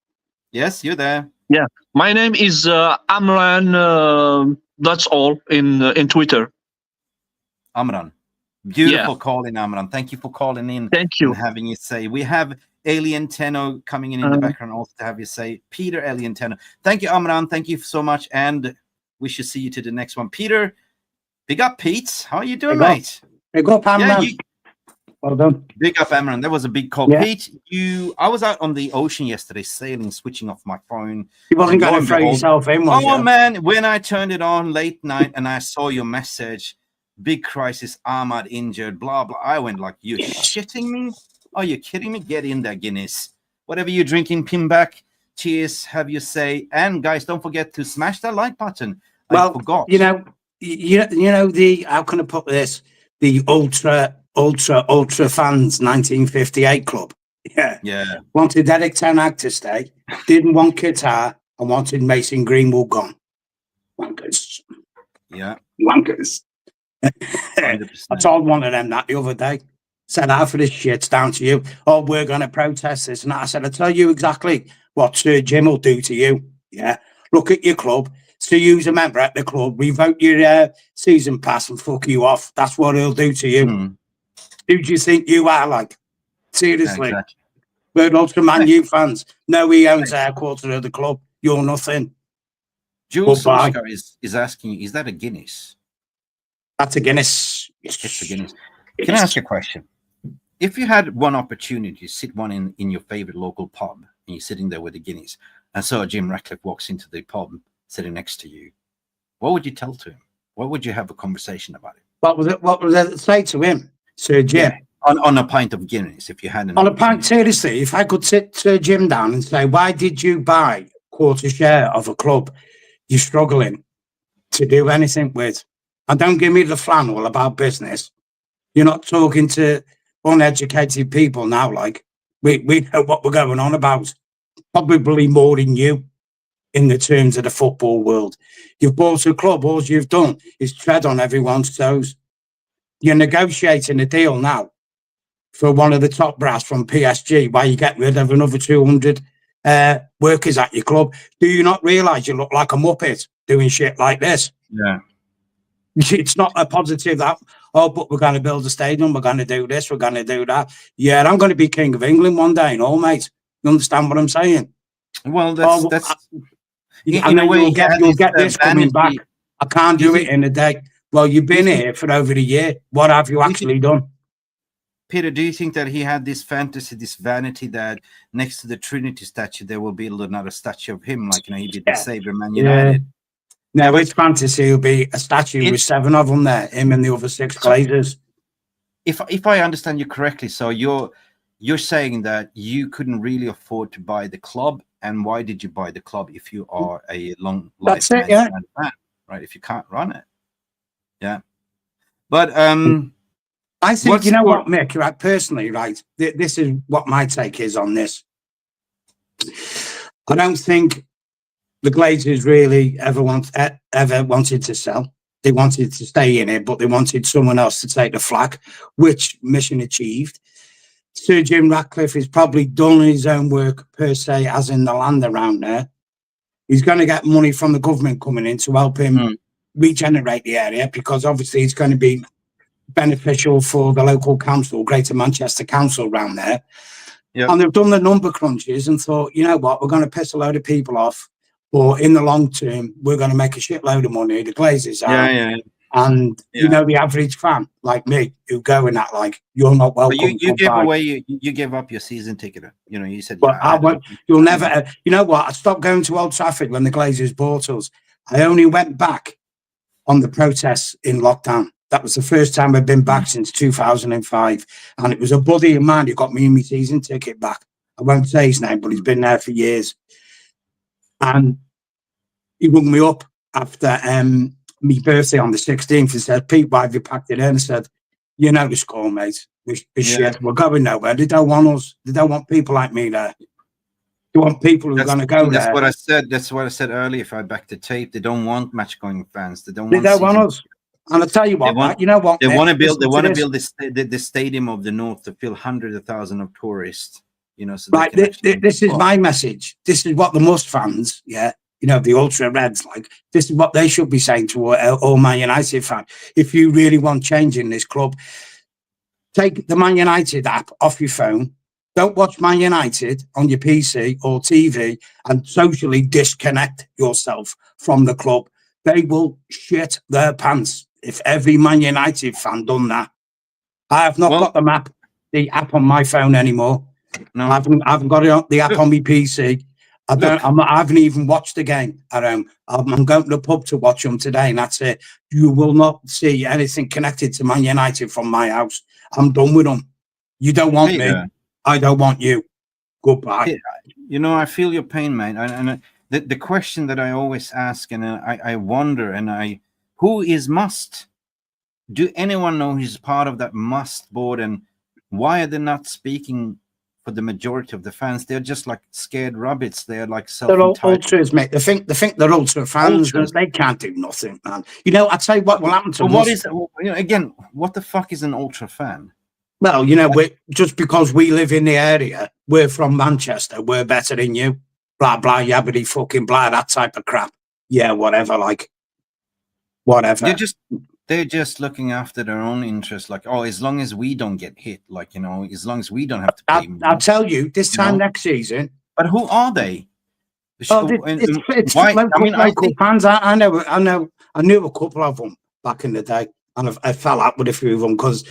Yes, you're there. Yeah, my name is Amran. That's all in Twitter. Amran. Beautiful call in, Amran. Thank you for calling in. Thank you. And having you say. We have Alien Tenno coming in the background also to have you say. Peter Alien Tenno. Thank you, Amran. Thank you so much. And we should see you to the next one. Peter, Big up, Pete. How are you doing, Big up. mate? Big up, Amad. Well done. Big up, Amaran. That was a big call. Yeah. Pete, I was out on the ocean yesterday, sailing, switching off my phone. You wasn't going to throw yourself in, was you? Oh, man. When I turned it on late night and I saw your message, big crisis, Amad injured, blah, blah. I went like, you're shitting me? Are you kidding me? Get in there, Guinness. Whatever you're drinking, pin back. Cheers, have your say. And, guys, don't forget to smash that like button. Well, I forgot. you know the, how can I put this? The ultra fans 1958 club. Yeah. Wanted Eric Ten Hag to stay, didn't want Qatar, and wanted Mason Greenwood gone. Wankers. Yeah. Wankers. I told one of them that the other day. Said, half of this shit's down to you. Oh, we're going to protest this. And I said, I tell you exactly what Sir Jim will do to you. Yeah. Look at your club. So you's a member at the club, revoke your season pass and fuck you off. That's what he'll do to you. Who do you think you are, like? Seriously. Exactly. We're ultra Man U fans. No, he owns a quarter of the club. You're nothing. Jules Solskjaer is asking, is that a Guinness? That's a Guinness. It's a Guinness. Can I ask you a question? If you had one opportunity to sit one in your favorite local pub and you're sitting there with a Guinness and so Jim Ratcliffe walks into the pub sitting next to you, what would you tell to him? What would you have a conversation about it? What was it say to him, Sir Jim? Yeah, on a pint of Guinness, if you had an on a pint, seriously, if I could sit Sir Jim down and say, why did you buy a quarter share of a club you're struggling to do anything with? And don't give me the flannel about business. You're not talking to uneducated people now, like we know what we're going on about. Probably more than you in the terms of the football world. You've bought a club, all you've done is tread on everyone's toes. You're negotiating a deal now for one of the top brass from PSG where you get rid of another 200 workers at your club. Do you not realise you look like a muppet doing shit like this? Yeah. It's not a positive that, oh, but we're going to build a stadium, we're going to do this, we're going to do that. Yeah, I'm going to be King of England one day, and all, mate. You understand what I'm saying? Well, that's in a way, you'll get this coming back. I can't do it in a day. Well, you've been here for over a year. What have you actually done? Peter, do you think that he had this fantasy, this vanity, that next to the Trinity statue, there will build another statue of him, like he did the Savior Man United? No, his fantasy will be a statue with 7 of them there, him and the other 6 Glazers. If I understand you correctly, so you're saying that you couldn't really afford to buy the club, and why did you buy the club if you are a long life fan, right? If you can't run it, But I think you know what, Mick. Right, personally, right. This is what my take is on this. I don't think the Glazers really ever wanted to sell. They wanted to stay in it, but they wanted someone else to take the flak, which mission achieved. Sir Jim Ratcliffe has probably done his own work per se, as in the land around there. He's going to get money from the government coming in to help him regenerate the area, because obviously it's going to be beneficial for the local council, Greater Manchester Council around there. Yep. And they've done the number crunches and thought, you know what, we're going to piss a load of people off, but in the long term, we're going to make a shitload of money. The Glazers are. And you know, the average fan like me who go in that, like, you're not welcome. But you gave away, you gave up your season ticket. You know, you said, well, I won't, you'll never. You know what? I stopped going to Old Trafford when the Glazers bought us. I only went back on the protests in lockdown. That was the first time I've been back since 2005, and it was a buddy of mine who got me my season ticket back. I won't say his name, but he's been there for years. And he rung me up after my birthday on the 16th and said, Pete, why have you packed it in? And I said, you know the score, mate. This shit, we're going nowhere. They don't want us. They don't want people like me there. They want people who are going to go there. That's what I said. That's what I said earlier. If I back the tape, they don't want match-going fans. They don't want us. And I tell you what, you know what? They want to build. They want to build the stadium of the north to fill hundreds of thousands of tourists. You know, so right. This is my message. This is what the Must fans, you know, the Ultra Reds, like, this is what they should be saying to all Man United fans. If you really want change in this club, take the Man United app off your phone. Don't watch Man United on your PC or TV and socially disconnect yourself from the club. They will shit their pants. if every Man United fan done that. I have not got the app on my phone anymore. No, I haven't got the app on my PC. I haven't even watched the game at home. I'm going to the pub to watch them today, and that's it. You will not see anything connected to Man United from my house. I'm done with them. You don't want me. I don't want you. Goodbye. You know, I feel your pain, mate. And the question that I always ask, and I wonder, who is Must? Do anyone know who's part of that Must board, and why are they not speaking for the majority of the fans? They're just like scared rabbits. They're like self-entitled. They're ultras, mate. They think they're ultra fans. They can't do nothing, man. You know, I'd say what will happen to what is again? What the fuck is an ultra fan? Well, you know, just because we live in the area, we're from Manchester, we're better than you. Blah blah, yabbity fucking blah, that type of crap. Yeah, whatever, like whatever. They're just looking after their own interests, like, oh, as long as we don't get hit, like, you know, as long as we don't have to pay. I'll tell you, this time next season. But who are they? It's local fans. I knew a couple of them back in the day, and I fell out with a few of them because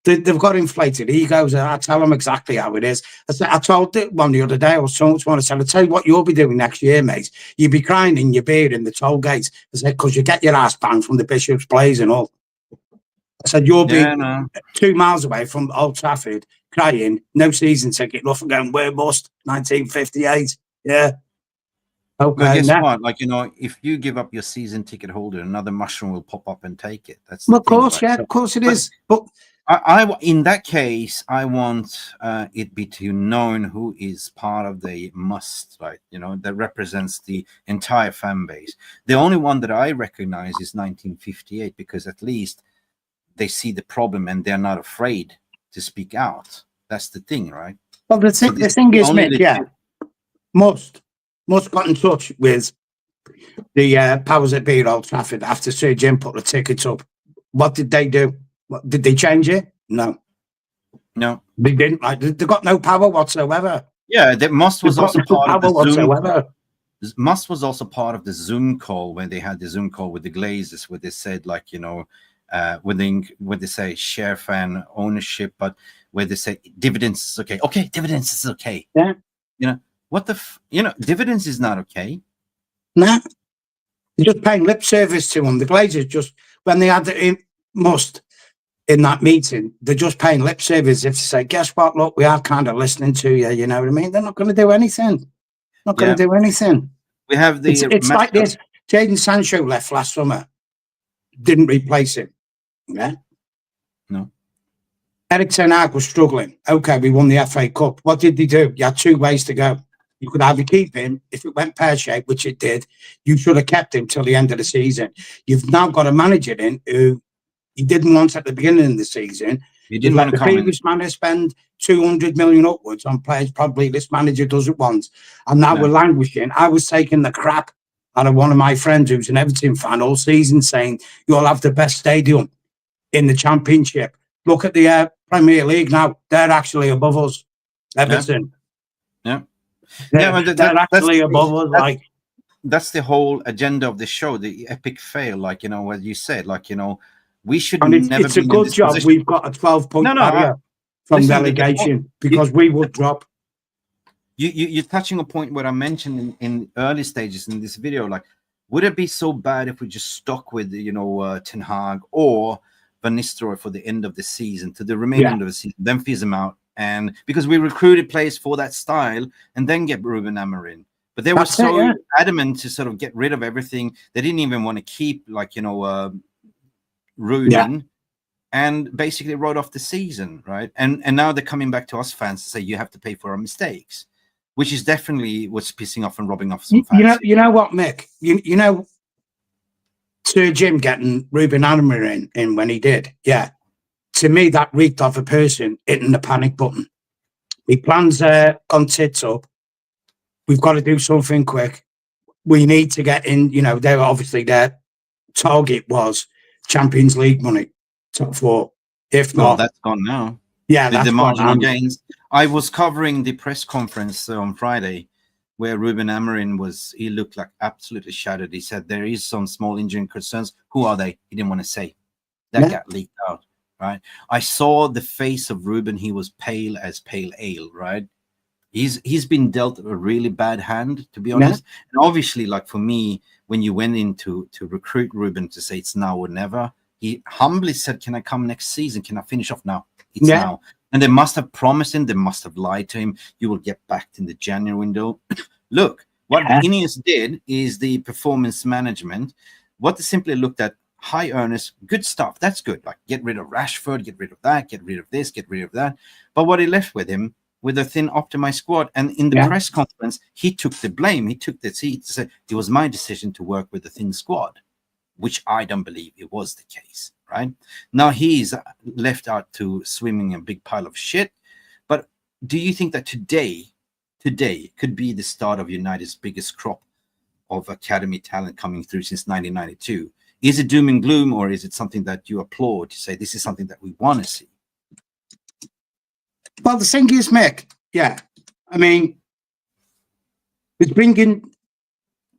they've got inflated egos. I tell them exactly how it is. I told one the other day, I was talking to one, I said, I'll tell you what you'll be doing next year, mate. You'll be crying in your beer in the toll gates. I said, because you get your ass banged from the Bishop's Blaze and all. I said, you'll be 2 miles away from Old Trafford, crying, no season ticket, nothing going, we're bust, 1958. Yeah. Okay. Well, guess what? Like, you know, if you give up your season ticket holder, another mushroom will pop up and take it. That's of course, right? Of course it is. But in that case, I want it be to known who is part of the Must, right? You know, that represents the entire fan base. The only one that I recognize is 1958, because at least they see the problem and they're not afraid to speak out. That's the thing, right? Well, the thing is, Mick, Must got in touch with the powers that be at Old Trafford after Sir Jim put the tickets up. What did they do? Did they change it? No. They didn't. They got no power whatsoever. Yeah, that Must was also part of the Zoom call. Must was also part of the Zoom call when they had the Zoom call with the Glazers, where they said, like, you know, when they say share fan ownership, but where they say dividends is okay. Okay, dividends is okay. Yeah. You know, what the dividends is not okay. Nah. They're just paying lip service to them. The Glazers just, when they had Must in that meeting, they're just paying lip service. If they say, guess what, look, we are kind of listening to you, you know what I mean? They're not going to do anything. Not going to do anything. We have the... It's like this. Jadon Sancho left last summer. Didn't replace him. Yeah? No. Erik Ten Hag was struggling. Okay, we won the FA Cup. What did they do? You had 2 ways to go. You could either keep him. If it went pear-shaped, which it did, you should have kept him till the end of the season. You've now got a manager in who he didn't want at the beginning of the season. He didn't want the previous manager spend 200 million upwards on players. Probably this manager does it once. And now we're languishing. I was taking the crap out of one of my friends who's an Everton fan all season, saying, you'll have the best stadium in the Championship. Look at the Premier League now. They're actually above us. Everton. Yeah. They're actually above us. Like, that's the whole agenda of the show, the epic fail. Like, you know, what you said, like, you know, we should never. It's a good job we've got a 12-point barrier from relegation, because we would drop. You're touching a point where I mentioned in early stages in this video. Like, would it be so bad if we just stuck with, you know, Ten Hag or Van Nistelrooy for the end of the season, to the remainder of the season, then phase them out, and because we recruited players for that style, and then get Ruben Amorim. But they were so adamant to sort of get rid of everything. They didn't even want to keep, like, you know, Ruben, and basically wrote off the season, right? And now they're coming back to us fans to say you have to pay for our mistakes, which is definitely what's pissing off and robbing off some fans. You know what, Mick? You know, Sir Jim getting Ruben Amorim in when he did, to me that reeked of a person hitting the panic button. My plans gone tits up. We've got to do something quick. We need to get in. You know, they were obviously their target was Champions League money, top 4. If not, that's gone now. Yeah, that's the marginal gains. I was covering the press conference on Friday, where Ruben Amorim he looked like absolutely shattered. He said there is some small injury concerns. Who are they? He didn't want to say. That got leaked out, right? I saw the face of Ruben. He was pale as pale ale, right? He's been dealt a really bad hand, to be honest. And obviously, like for me, when you went in to recruit Ruben to say it's now or never, he humbly said, "Can I come next season? Can I finish off now? It's now." And they must have promised him, they must have lied to him. You will get back in the January window. Look, what Ineos did is the performance management. What they simply looked at, high earners, good stuff. That's good. Like get rid of Rashford, get rid of that, get rid of this, get rid of that. But what he left with him, with a thin optimized squad. And in the press conference, he took the blame. He took the seat to say, it was my decision to work with a thin squad, which I don't believe it was the case, right? Now he's left out to swimming in a big pile of shit. But do you think that today could be the start of United's biggest crop of academy talent coming through since 1992? Is it doom and gloom, or is it something that you applaud to say this is something that we want to see? Well, the thing is, Mick, I mean, it's bringing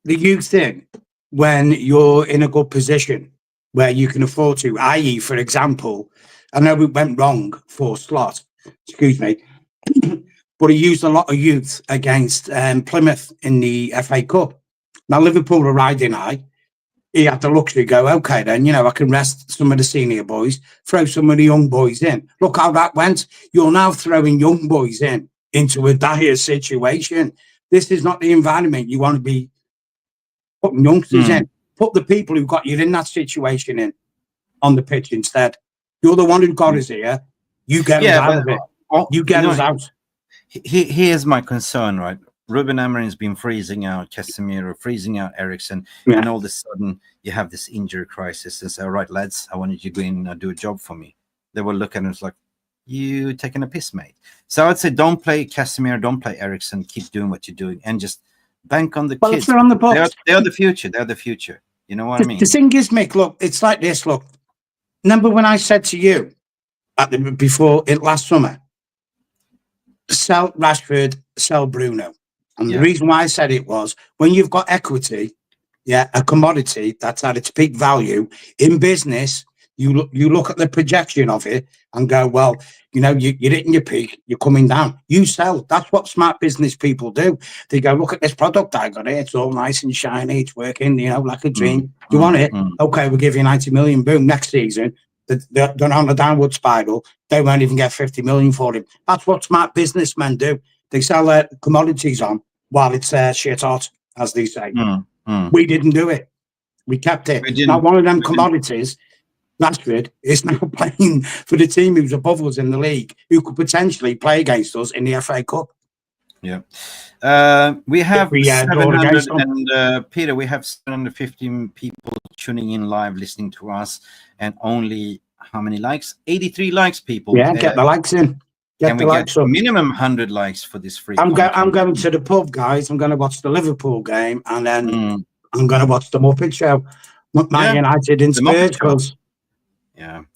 the youth in when you're in a good position where you can afford to, i.e., for example, I know it went wrong for Slot, excuse me, but he used a lot of youth against Plymouth in the FA Cup. Now, Liverpool are riding high. He had the luxury to go, okay, then, you know, I can rest some of the senior boys, throw some of the young boys in. Look how that went. You're now throwing young boys into a dire situation. This is not the environment you want to be putting youngsters in. Put the people who got you in that situation in on the pitch instead. You're the one who got us here. You get us out of it. You get us out. Here's my concern, right? Ruben Amorim's been freezing out Casemiro, freezing out Eriksen, and all of a sudden you have this injury crisis and say, all right, lads, I want you to go in and do a job for me. They will look at us like, you taking a piss, mate. So I'd say don't play Casemiro, don't play Eriksen, keep doing what you're doing, and just bank on the kids. They're on the box. They're the future. They're the future. You know what I mean? The thing is, Mick, look, it's like this. Look, remember when I said to you before it last summer, sell Rashford, sell Bruno. And the reason why I said it was when you've got equity, a commodity that's at its peak value in business, you look at the projection of it and go, well, you know, you're hitting your peak, you're coming down. You sell. That's what smart business people do. They go, look at this product I got here. It's all nice and shiny. It's working, you know, like a dream. You want it? Okay, we'll give you 90 million. Boom, next season. They're on a downward spiral. They won't even get 50 million for it. That's what smart businessmen do. They sell their commodities on while it's shit hot, as they say. We didn't do it. We kept it. Now, one of them commodities, Rashford, is now playing for the team who's above us in the league, who could potentially play against us in the FA Cup. Yeah. We have 700, and Peter, we have 715 people tuning in live, listening to us, and only how many likes? 83 likes, people. Yeah, get the likes in. Can we get minimum 100 likes for this free? I'm going to the pub, guys. I'm going to watch the Liverpool game, and then I'm going to watch the Muppet Show. Man United in Spurs, because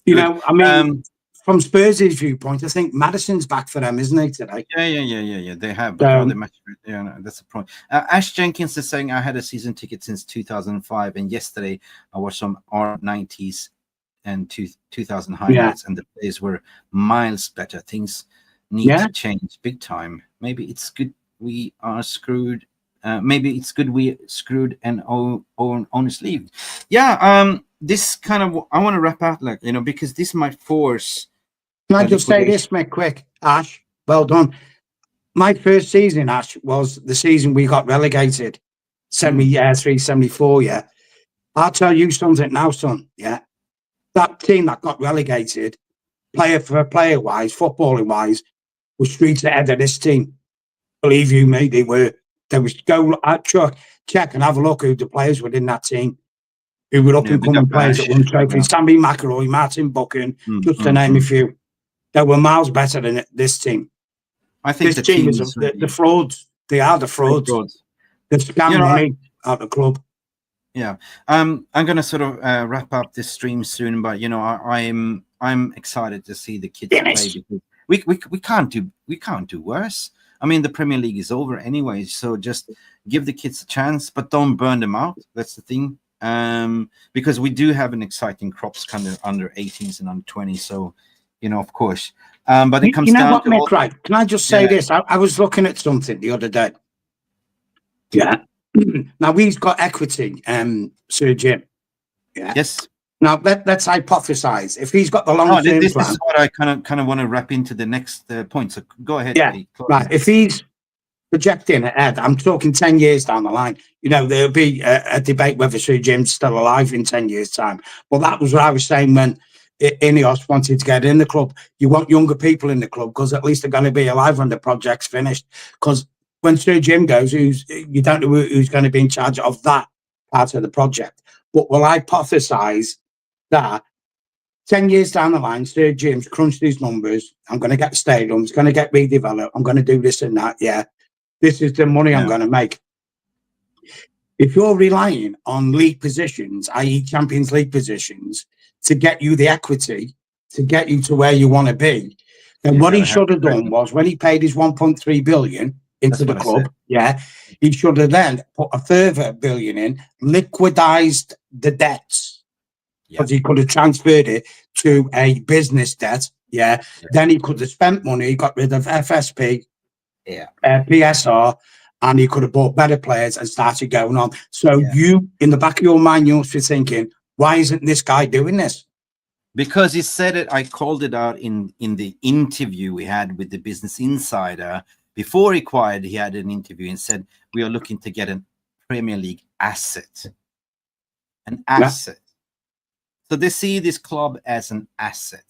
you know, I mean, from Spurs' viewpoint, I think Maddison's back for them, isn't he, today? Yeah. They have. But that's the point. Ash Jenkins is saying, I had a season ticket since 2005, and yesterday I watched some R90s and 2000 highlights, and the plays were miles better. Things need to change big time. Maybe it's good we are screwed. Maybe it's good we screwed and honestly leave. This kind of, I want to wrap out, like, you know, because this might force. Can I just say this, Mick, quick? Ash, well done. My first season, Ash, was the season we got relegated. 73, 74, I'll tell you something now, son, that team that got relegated, player-wise, footballing-wise, was streets ahead of this team. Believe you me, they were. There was check and have a look who the players were in that team, who were up and coming players that won trophies. Sammy McIlroy, Martin Buchan, just to name a few. They were miles better than this team. I think this team is the frauds. They are the frauds. They're scamming money out the club. Yeah, I'm going to sort of wrap up this stream soon, but you know, I'm excited to see the kids play, because we can't do worse. I mean, the Premier League is over anyway, so just give the kids a chance, but don't burn them out. That's the thing. because we do have an exciting crops kind of under 18s and under 20s. So, you know, of course. But it comes down to Mick, right? Can I just say this? I was looking at something the other day. Yeah. Now he's got equity, Sir Jim. Yeah. Yes. Now let's hypothesize if he's got the long-term plan. This is what I kind of want to wrap into the next point. So go ahead. Yeah. Right. If he's projecting ahead, I'm talking 10 years down the line. You know, there'll be a debate whether Sir Jim's still alive in 10 years' time. Well, that was what I was saying when Ineos wanted to get in the club. You want younger people in the club because at least they're going to be alive when the project's finished. Because when Sir Jim goes, you don't know who's going to be in charge of that part of the project. But we'll hypothesize that 10 years down the line, Sir Jim's crunched these numbers. I'm going to get stadiums, going to get redeveloped. I'm going to do this and that. Yeah. This is the money I'm going to make. If you're relying on league positions, i.e. Champions League positions, to get you the equity, to get you to where you want to be, then what he should have done was when he paid his 1.3 billion into the club, he should have then put a further billion in, liquidized the debts, because he could have transferred it to a business debt. Then he could have spent money, got rid of FSP, PSR, and he could have bought better players and started going on. So you, in the back of your mind, you must be thinking, why isn't this guy doing this? Because he said it, I called it out in the interview we had with the Business Insider. Before he acquired, he had an interview and said, we are looking to get a Premier League asset. An asset. So they see this club as an asset.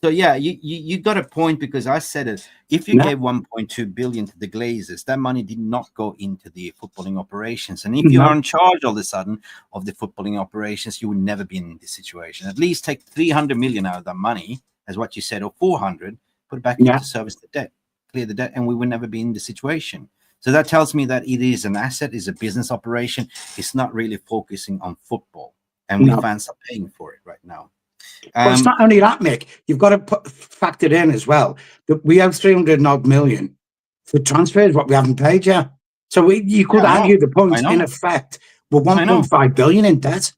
So yeah, you got a point, because I said it. If you gave 1.2 billion to the Glazers, that money did not go into the footballing operations. And if you are in charge all of a sudden of the footballing operations, you would never be in this situation. At least take 300 million out of that money, as what you said, or 400, put it back into service the debt, clear the debt, and we would never be in the situation. So that tells me that it is an asset, is a business operation. It's not really focusing on football, and we fans are paying for it right now. Well, it's not only that, Mick. You've got to factor in as well that we have 300 odd million for transfers, what we haven't paid yet. So you could argue the point, in effect, we're 1.5 billion in debt.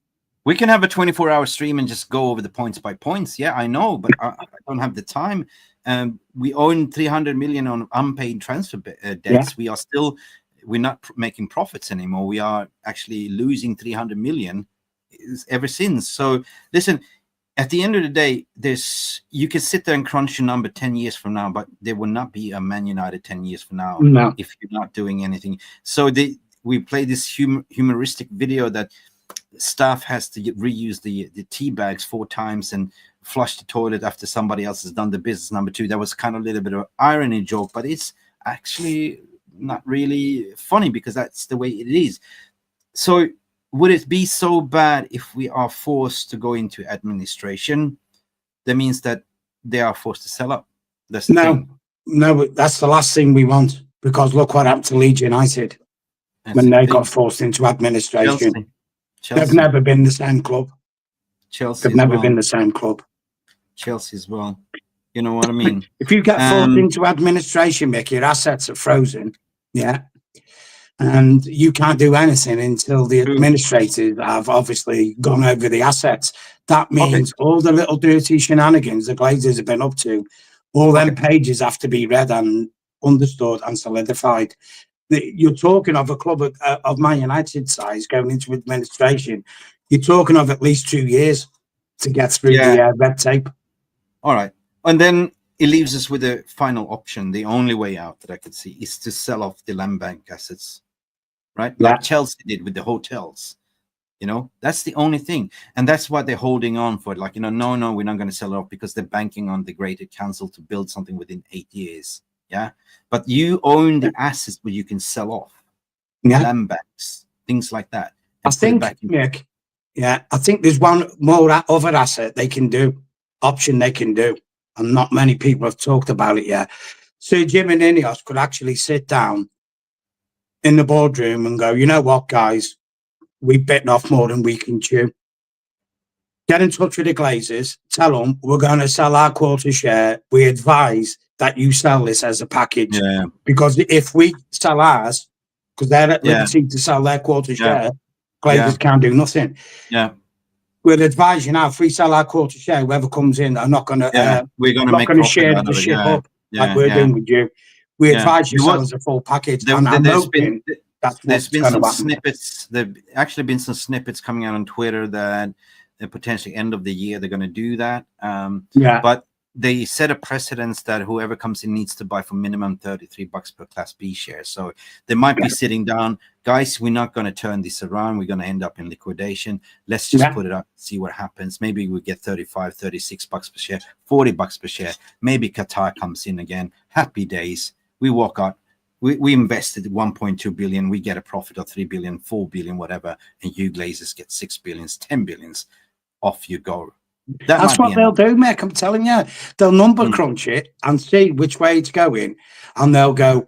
We can have a 24-hour stream and just go over the points by points. Yeah, I know, but I don't have the time. We own 300 million on unpaid transfer debts. We're not making profits anymore. We are actually losing 300 million ever since. So listen, at the end of the day, you can sit there and crunch your number 10 years from now, but there will not be a Man United 10 years from now if you're not doing anything. So we play this humoristic video that staff has to reuse the tea bags 4 times and flush the toilet after somebody else has done the business number 2. That was kind of a little bit of an irony joke, but it's actually not really funny because that's the way it is. So would it be so bad if we are forced to go into administration? That means that they are forced to sell up. That's the thing. No, but that's the last thing we want, because look what happened to Leeds United when they got forced into administration. Chelsea. They've never been the same club. Chelsea. They've never been the same club. Chelsea as well. You know what I mean? If you get forced into administration, Mick, your assets are frozen. And you can't do anything until the administrators have obviously gone over the assets. That means all the little dirty shenanigans the Glazers have been up to, all them pages have to be read and understood and solidified. You're talking of a club of Man United size going into administration. You're talking of at least 2 years to get through the red tape. All right. And then it leaves us with a final option. The only way out that I could see is to sell off the land bank assets. Right? Like Chelsea did with the hotels. You know, that's the only thing. And that's what they're holding on for. Like, no, we're not going to sell it off because they're banking on the Greater Council to build something within 8 years. Yeah. But you own the assets where you can sell off. Land banks, things like that. I think, Mick, I think there's one more other asset they can do, option they can do. And not many people have talked about it yet. Sir Jim and Ineos could actually sit down in the boardroom and go, you know what, guys, we've bitten off more than we can chew. Get in touch with the Glazers, tell them we're going to sell our quarter share. We advise that you sell this as a package. Because if we sell ours, because they're at liberty to sell their quarter share, Glazers can't do nothing. Yeah. We'll advise you now, if we sell our quarter share, whoever comes in, are not going to we're going to not make going to profit share out the of it. ship up Yeah, like we're doing with you. We advise you sell as a full package, and I'm hoping that's what's going to happen. Snippets. There've actually been some snippets coming out on Twitter that potentially end of the year they're going to do that. But they set a precedence that whoever comes in needs to buy for minimum $33 per Class B share. So they might be sitting down, guys, we're not going to turn this around. We're going to end up in liquidation. Let's just put it up, see what happens. Maybe we get $35, $36 per share, $40 per share. Maybe Qatar comes in again. Happy days. We walk out. We invested 1.2 billion. We get a profit of 3 billion, 4 billion, whatever. And you Glazers get 6 billions, 10 billions. Off you go. That's what they'll do, Mick. I'm telling you, they'll number crunch it and see which way it's going, and they'll go,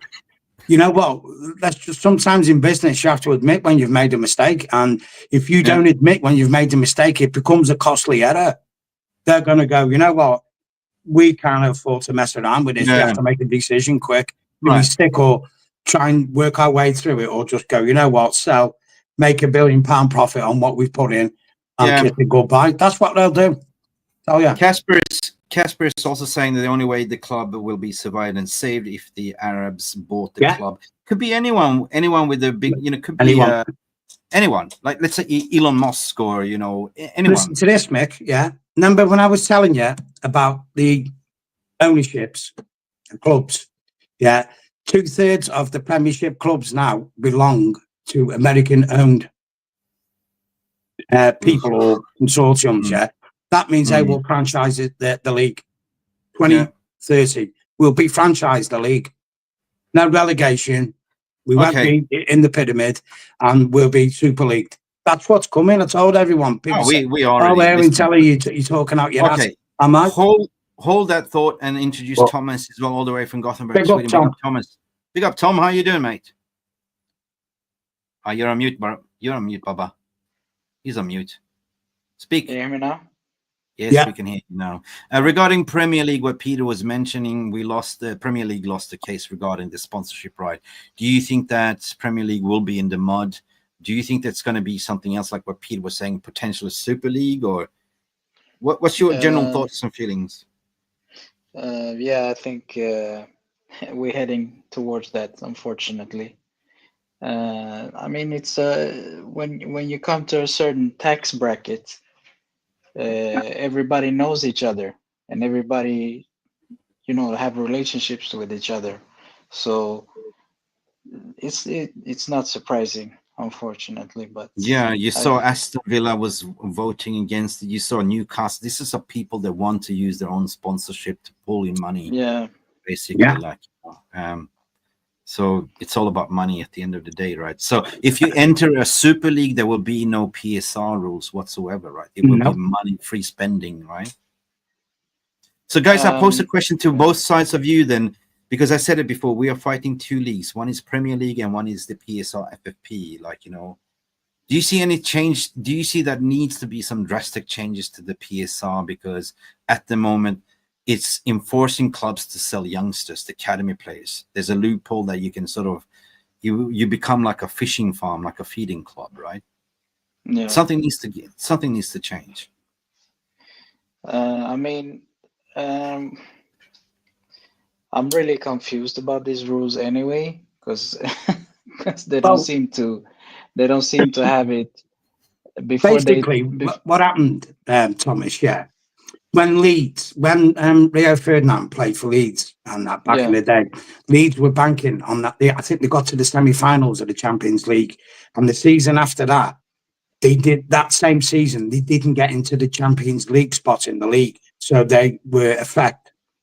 you know what? That's just sometimes in business you have to admit when you've made a mistake, and if you don't admit when you've made a mistake, it becomes a costly error. They're going to go, you know what? We can't afford to mess around with this. We have to make a decision quick. Do we stick or try and work our way through it, or just go, you know what? Sell, make £1 billion profit on what we've put in, and kiss it goodbye. That's what they'll do. Oh yeah, Casper is also saying that the only way the club will be survived and saved if the Arabs bought the club. Could be anyone with a big, could be anyone. Like let's say Elon Musk or anyone. Listen to this, Mick. Yeah, remember when I was telling you about the ownerships, the clubs? Yeah, 2/3 of the Premiership clubs now belong to American-owned people or consortiums. Yeah. That means they will franchise the league. 2030 will be franchised the league. No relegation. We won't be in the pyramid, and we'll be Super League. That's what's coming. I told everyone. People we are. We're in telly. You're talking out your ass. Am I? Hold that thought and introduce Thomas as well, all the way from Gothenburg, Big up, Sweden. Tom. Big up, Thomas. Big up, Tom. How you doing, mate? You're on mute, bro. You're on mute, Baba. He's on mute. Speak. Can you hear me now? Yes, we can hear you now. Regarding Premier League, what Peter was mentioning, the Premier League lost the case regarding the sponsorship right. Do you think that Premier League will be in the mud? Do you think that's going to be something else like what Peter was saying, potential Super League, or what's your general thoughts and feelings? I think we're heading towards that, unfortunately. I mean, it's when you come to a certain tax bracket, everybody knows each other, and everybody, have relationships with each other. So it's not surprising, unfortunately. But you saw Aston Villa was voting against it. You saw Newcastle. This is a people that want to use their own sponsorship to pull in money. Basically, so it's all about money at the end of the day, right? So if you enter a Super League, there will be no PSR rules whatsoever, right? It will be money-free spending, right? So, guys, I posed a question to both sides of you then, because I said it before, we are fighting two leagues. One is Premier League and one is the PSR FFP. Do you see any change? Do you see that needs to be some drastic changes to the PSR? Because at the moment, it's enforcing clubs to sell youngsters, the academy players. There's a loophole that you can sort of, you become like a fishing farm, like a feeding club, right? Yeah. Something needs to change. I mean, I'm really confused about these rules anyway, because they don't seem to have it before. Basically, what happened, Thomas? Yeah. When Rio Ferdinand played for Leeds and that back in the day, Leeds were banking on that. I think they got to the semi-finals of the Champions League, and the season after that, they didn't get into the Champions League spot in the league, so they were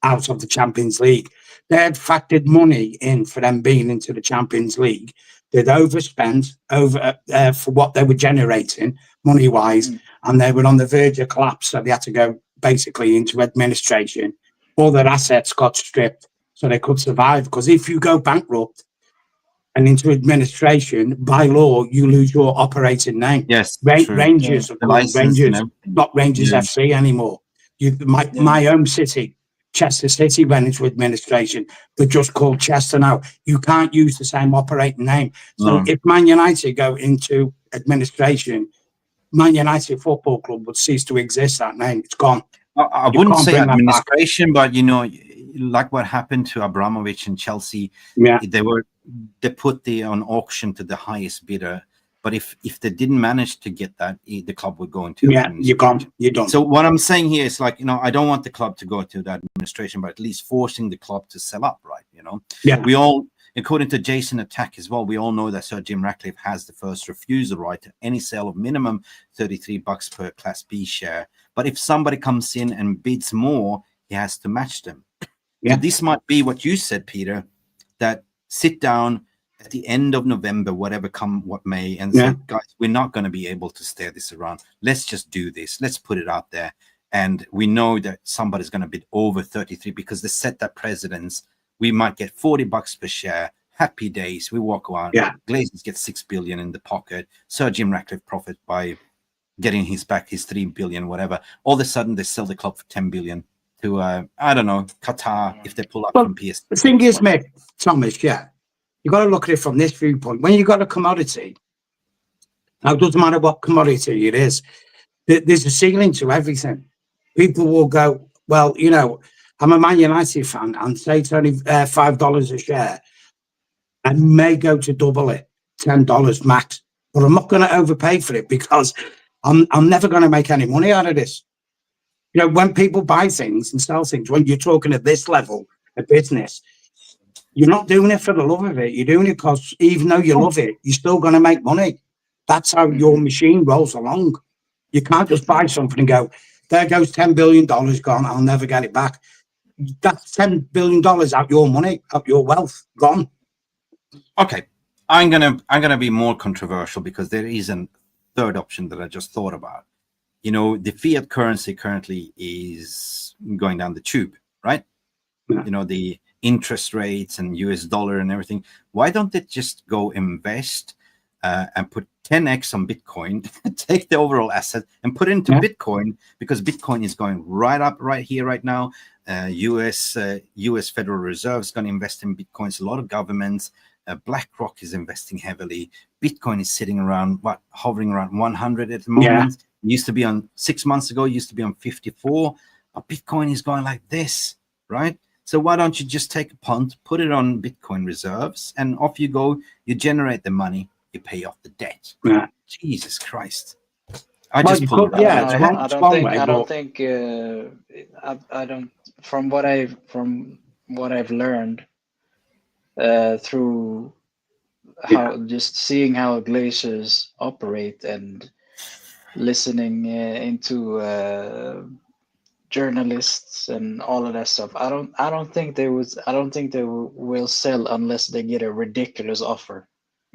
out of the Champions League. They had factored money in for them being into the Champions League. They'd overspent for what they were generating money-wise, and they were on the verge of collapse, so they had to go basically into administration. All their assets got stripped so they could survive, because if you go bankrupt and into administration, by law you lose your operating name. Rangers are called Rangers, not Rangers FC anymore. My home city, Chester City went into administration. They're just called Chester now. You can't use the same operating name. So if Man United go into administration, Man United Football Club would cease to exist. That name, it's gone. I wouldn't say administration, but you know, like what happened to Abramovich and Chelsea, they put on auction to the highest bidder. But if they didn't manage to get that, the club would go into you don't. So what I'm saying here is like, you know, I don't want the club to go to that administration, but at least forcing the club to sell up, right? You know, we all, according to Jason Attack as well, we all know that Sir Jim Ratcliffe has the first refusal right to any sale of minimum $33 per Class B share. But if somebody comes in and bids more, he has to match them. So this might be what you said, Peter, that sit down at the end of November, whatever come what may, and say, guys, we're not going to be able to steer this around. Let's just do this. Let's put it out there. And we know that somebody's going to bid over 33 because they set that precedence. We might get $40 per share. Happy days. We walk around. Glazers get $6 billion in the pocket. Sir Jim Ratcliffe profit by getting his back, his $3 billion, whatever. All of a sudden, they sell the club for $10 billion to, I don't know, Qatar, if they pull up from PS. The thing is, Mick, Thomas, you got to look at it from this viewpoint. When you got a commodity, now it doesn't matter what commodity it is, there's a ceiling to everything. People will go, well, you know, I'm a Man United fan and say it's only $5 a share. I may go to double it, $10 max, but I'm not going to overpay for it because I'm never going to make any money out of this. You know, when people buy things and sell things, when you're talking at this level of business, you're not doing it for the love of it. You're doing it because even though you love it, you're still going to make money. That's how your machine rolls along. You can't just buy something and go, there goes $10 billion gone, I'll never get it back. That's $10 billion out your money, out your wealth, gone. Okay, I'm gonna be more controversial because there is a third option that I just thought about. You know, the fiat currency currently is going down the tube, right? You know, the interest rates and US dollar and everything. Why don't they just go invest and put 10x on Bitcoin, take the overall asset and put it into Bitcoin, because Bitcoin is going right up right here, right now. US Federal Reserve is going to invest in Bitcoins. A lot of governments, BlackRock is investing heavily. Bitcoin is sitting around, hovering around 100 at the moment. Used to be on 6 months ago, used to be on 54. But Bitcoin is going like this, right? So why don't you just take a punt, put it on Bitcoin reserves, and off you go. You generate the money, you pay off the debt. Jesus Christ! I just pulled it out. I don't think. I don't. From what I've learned through just seeing how Glazers operate and listening into journalists and all of that stuff. I don't think they will sell unless they get a ridiculous offer.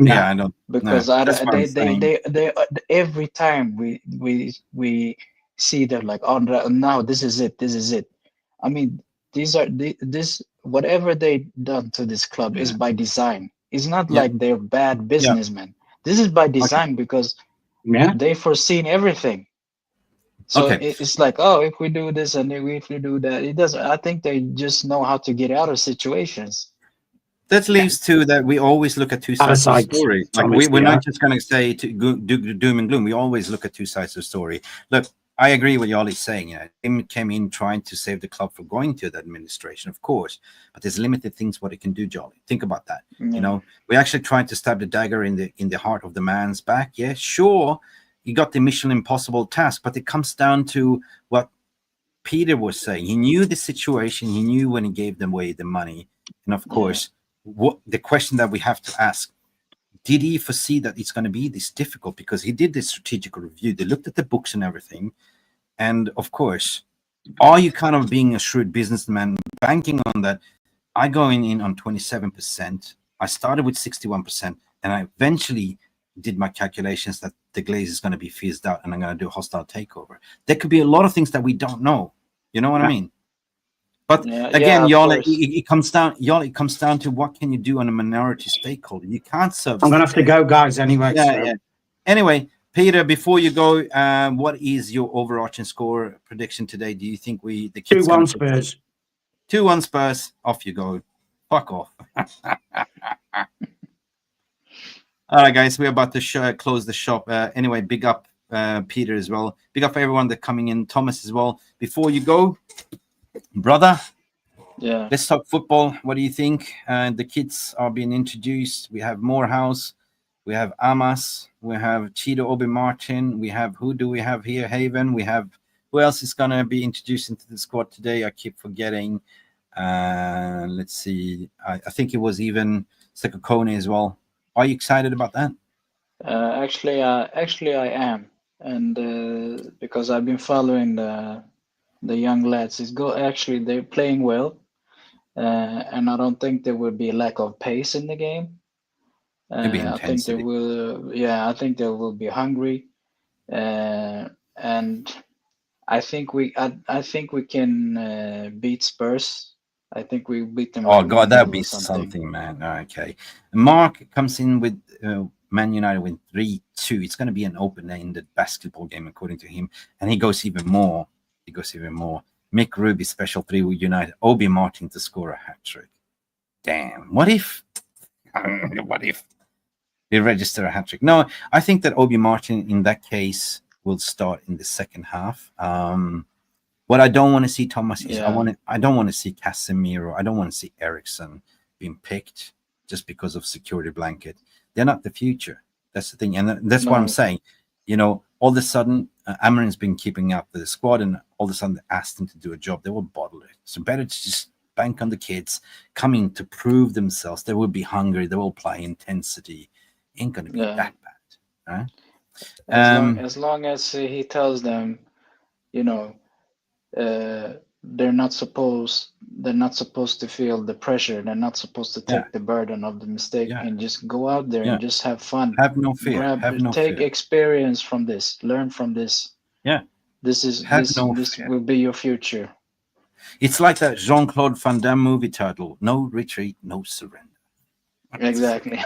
Yeah, I know. Because they every time we see them like, oh, now this is it. I mean, this whatever they done to this club is by design. It's not like they're bad businessmen. This is by design because they foreseen everything. So it's like, oh, if we do this and if we do that, it doesn't. I think they just know how to get out of situations. That leads to that we always look at two sides of the story. Like we're not just going to say doom and gloom. We always look at two sides of the story. Look, I agree with Yali's saying. Him came in trying to save the club from going to the administration, of course. But there's limited things what it can do, Jolly. Think about that. You know, we're actually trying to stab the dagger in the heart of the man's back. Yeah, sure. He got the Mission Impossible task, but it comes down to what Peter was saying. He knew the situation. He knew when he gave them away the money. And of course, what the question that we have to ask, did he foresee that it's going to be this difficult? Because he did this strategic review. They looked at the books and everything. And of course, are you kind of being a shrewd businessman, banking on that? I going in on 27%. I started with 61%. And I eventually did my calculations that the Glaze is going to be phased out and I'm going to do a hostile takeover. There could be a lot of things that we don't know. You know what I mean? But again, Yali, it comes down to what can you do on a minority stakeholder. You can't serve. I'm going to have to go, guys, anyway. Anyway, Peter, before you go, what is your overarching score prediction today? Do you think the kids 2-1 Spurs? 2-1 Spurs. Off you go. Fuck off. All right, guys, we're about to close the shop. Anyway, big up Peter as well. Big up for everyone that coming in. Thomas as well. Before you go, brother, let's talk football. What do you think? The kids are being introduced. We have Morehouse. We have Amas. We have Cheeto Obi Martin. We have, who do we have here? Haven. We have, who else is going to be introduced into the squad today? I keep forgetting. Let's see. I think it was even Sekokone as well. Are you excited about that? Actually, I am, and because I've been following the young lads, actually they're playing well, and I don't think there will be a lack of pace in the game. I think they will. I think they will be hungry, and I think we can beat Spurs. I think we beat them. Oh God, that would be something, man. Okay, Mark comes in with Man United win 3-2. It's going to be an open-ended basketball game, according to him, and he goes even more. Mick Ruby special 3 with United. Obi Martin to score a hat trick. Damn. What if? What if they register a hat trick? No, I think that Obi Martin in that case will start in the second half. What I don't want to see, Thomas, is I don't want to see Casemiro. I don't want to see Ericsson being picked just because of security blanket. They're not the future. That's the thing, and that's what I'm saying. You know, all of a sudden, Amorim's been keeping up with the squad, and all of a sudden, they asked him to do a job. They will bottle it. So better to just bank on the kids coming to prove themselves. They will be hungry. They will play intensity. Ain't going to be that bad, right? As long as he tells them, you know, they're not supposed to feel the pressure. They're not supposed to take the burden of the mistake and just go out there and just have fun. Have no fear. Take experience from this. Learn from this. Yeah. This will be your future. It's like that Jean-Claude Van Damme movie title: "No retreat, no surrender." Exactly.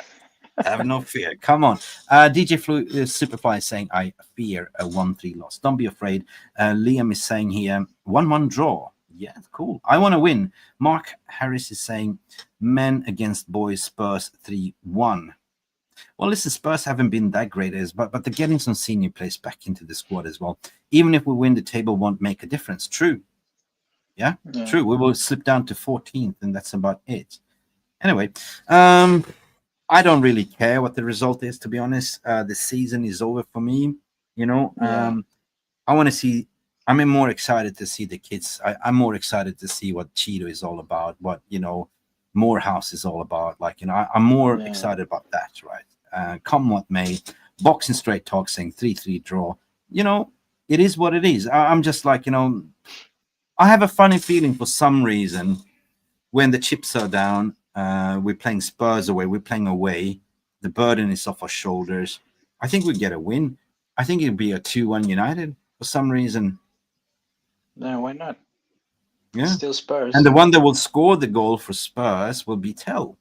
Have no fear. Come on. DJ Superfly is saying, I fear a 1-3 loss. Don't be afraid. Liam is saying here, 1-1 draw. Yeah, cool. I want to win. Mark Harris is saying, men against boys, Spurs 3-1. Well, listen, Spurs haven't been that great, but they're getting some senior players back into the squad as well. Even if we win, the table won't make a difference. True. Yeah, true. We will slip down to 14th, and that's about it. Anyway, I don't really care what the result is, to be honest. The season is over for me. You know, I want to see. I'm more excited to see the kids. I'm more excited to see what Cheeto is all about, what, you know, Morehouse is all about. Like, you know, I'm more excited about that, right? Come what may. Boxing Straight Talk saying 3-3 draw. You know, it is what it is. I'm just like, you know, I have a funny feeling for some reason when the chips are down. We're playing Spurs away. We're playing away. The burden is off our shoulders. I think we get a win. I think it'd be a 2-1 United for some reason. No, why not? Yeah. Still Spurs. And the one that will score the goal for Spurs will be Tell.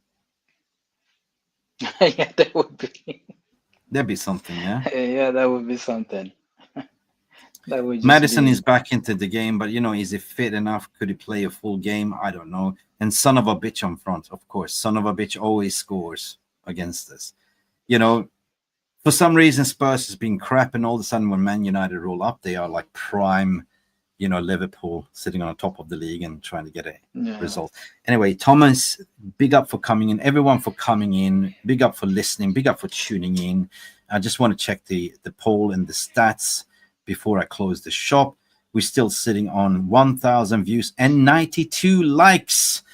Yeah, that would be. That'd be something, yeah? Yeah, that would be something. That would just Madison be... is back into the game, but, you know, is he fit enough? Could he play a full game? I don't know. And son of a bitch on front, of course. Son of a bitch always scores against us. You know, for some reason, Spurs has been crap, and all of a sudden when Man United roll up, they are like prime, you know, Liverpool sitting on the top of the league and trying to get a result. Anyway, Thomas, big up for coming in. Everyone for coming in. Big up for listening. Big up for tuning in. I just want to check the poll and the stats before I close the shop. We're still sitting on 1,000 views and 92 likes.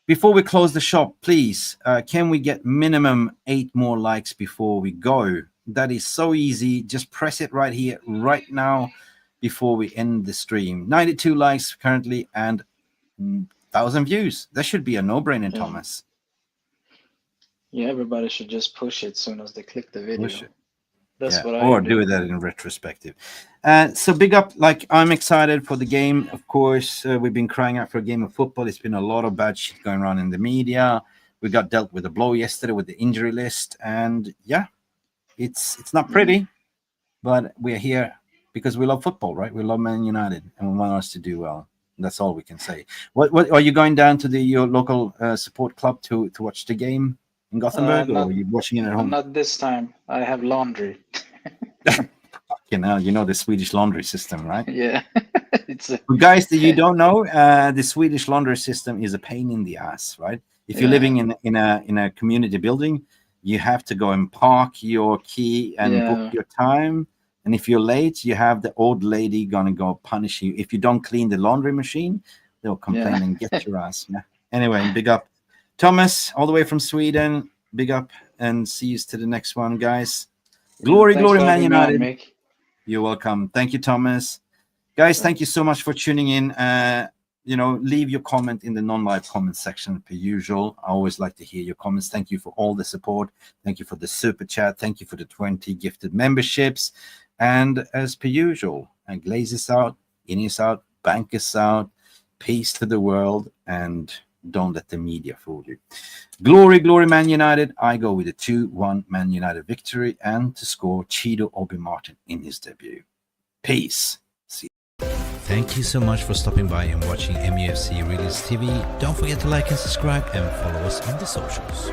Before we close the shop, please, can we get minimum 8 more likes before we go? That is so easy. Just press it right here, right now, before we end the stream. 92 likes currently and 1,000 views. That should be a no-brainer, Thomas. Yeah, everybody should just push it as soon as they click the video. Push it. That's what I or do that in retrospective. So big up, like, I'm excited for the game. Of course, we've been crying out for a game of football. It's been a lot of bad shit going around in the media. We got dealt with a blow yesterday with the injury list, and yeah, it's not pretty, but we're here because we love football, right? We love Man United, and we want us to do well. That's all we can say. What are you going down to your local support club to watch the game in Gothenburg, or are you watching it at home? Not this time. I have laundry. You know the Swedish laundry system, right? Yeah. But guys, that you don't know, the Swedish laundry system is a pain in the ass, right? If you're living in a community building, you have to go and park your key and book your time. And if you're late, you have the old lady gonna go punish you. If you don't clean the laundry machine, they'll complain and get your ass. Yeah. Anyway, big up. Thomas, all the way from Sweden, big up, and see you to the next one, guys. Glory, Man United. You're welcome. Thank you, Thomas. Guys, thank you so much for tuning in. Leave your comment in the non-live comment section per usual. I always like to hear your comments. Thank you for all the support. Thank you for the super chat. Thank you for the 20 gifted memberships. And as per usual, Glazers out, Ineos out, Bankers out. Peace to the world, and don't let the media fool you. Glory, Man United. I go with a 2-1 Man United victory, and to score Chido Obi Martin in his debut. Peace. See you. Thank you so much for stopping by and watching MUFC Realist TV. Don't forget to like and subscribe and follow us on the socials.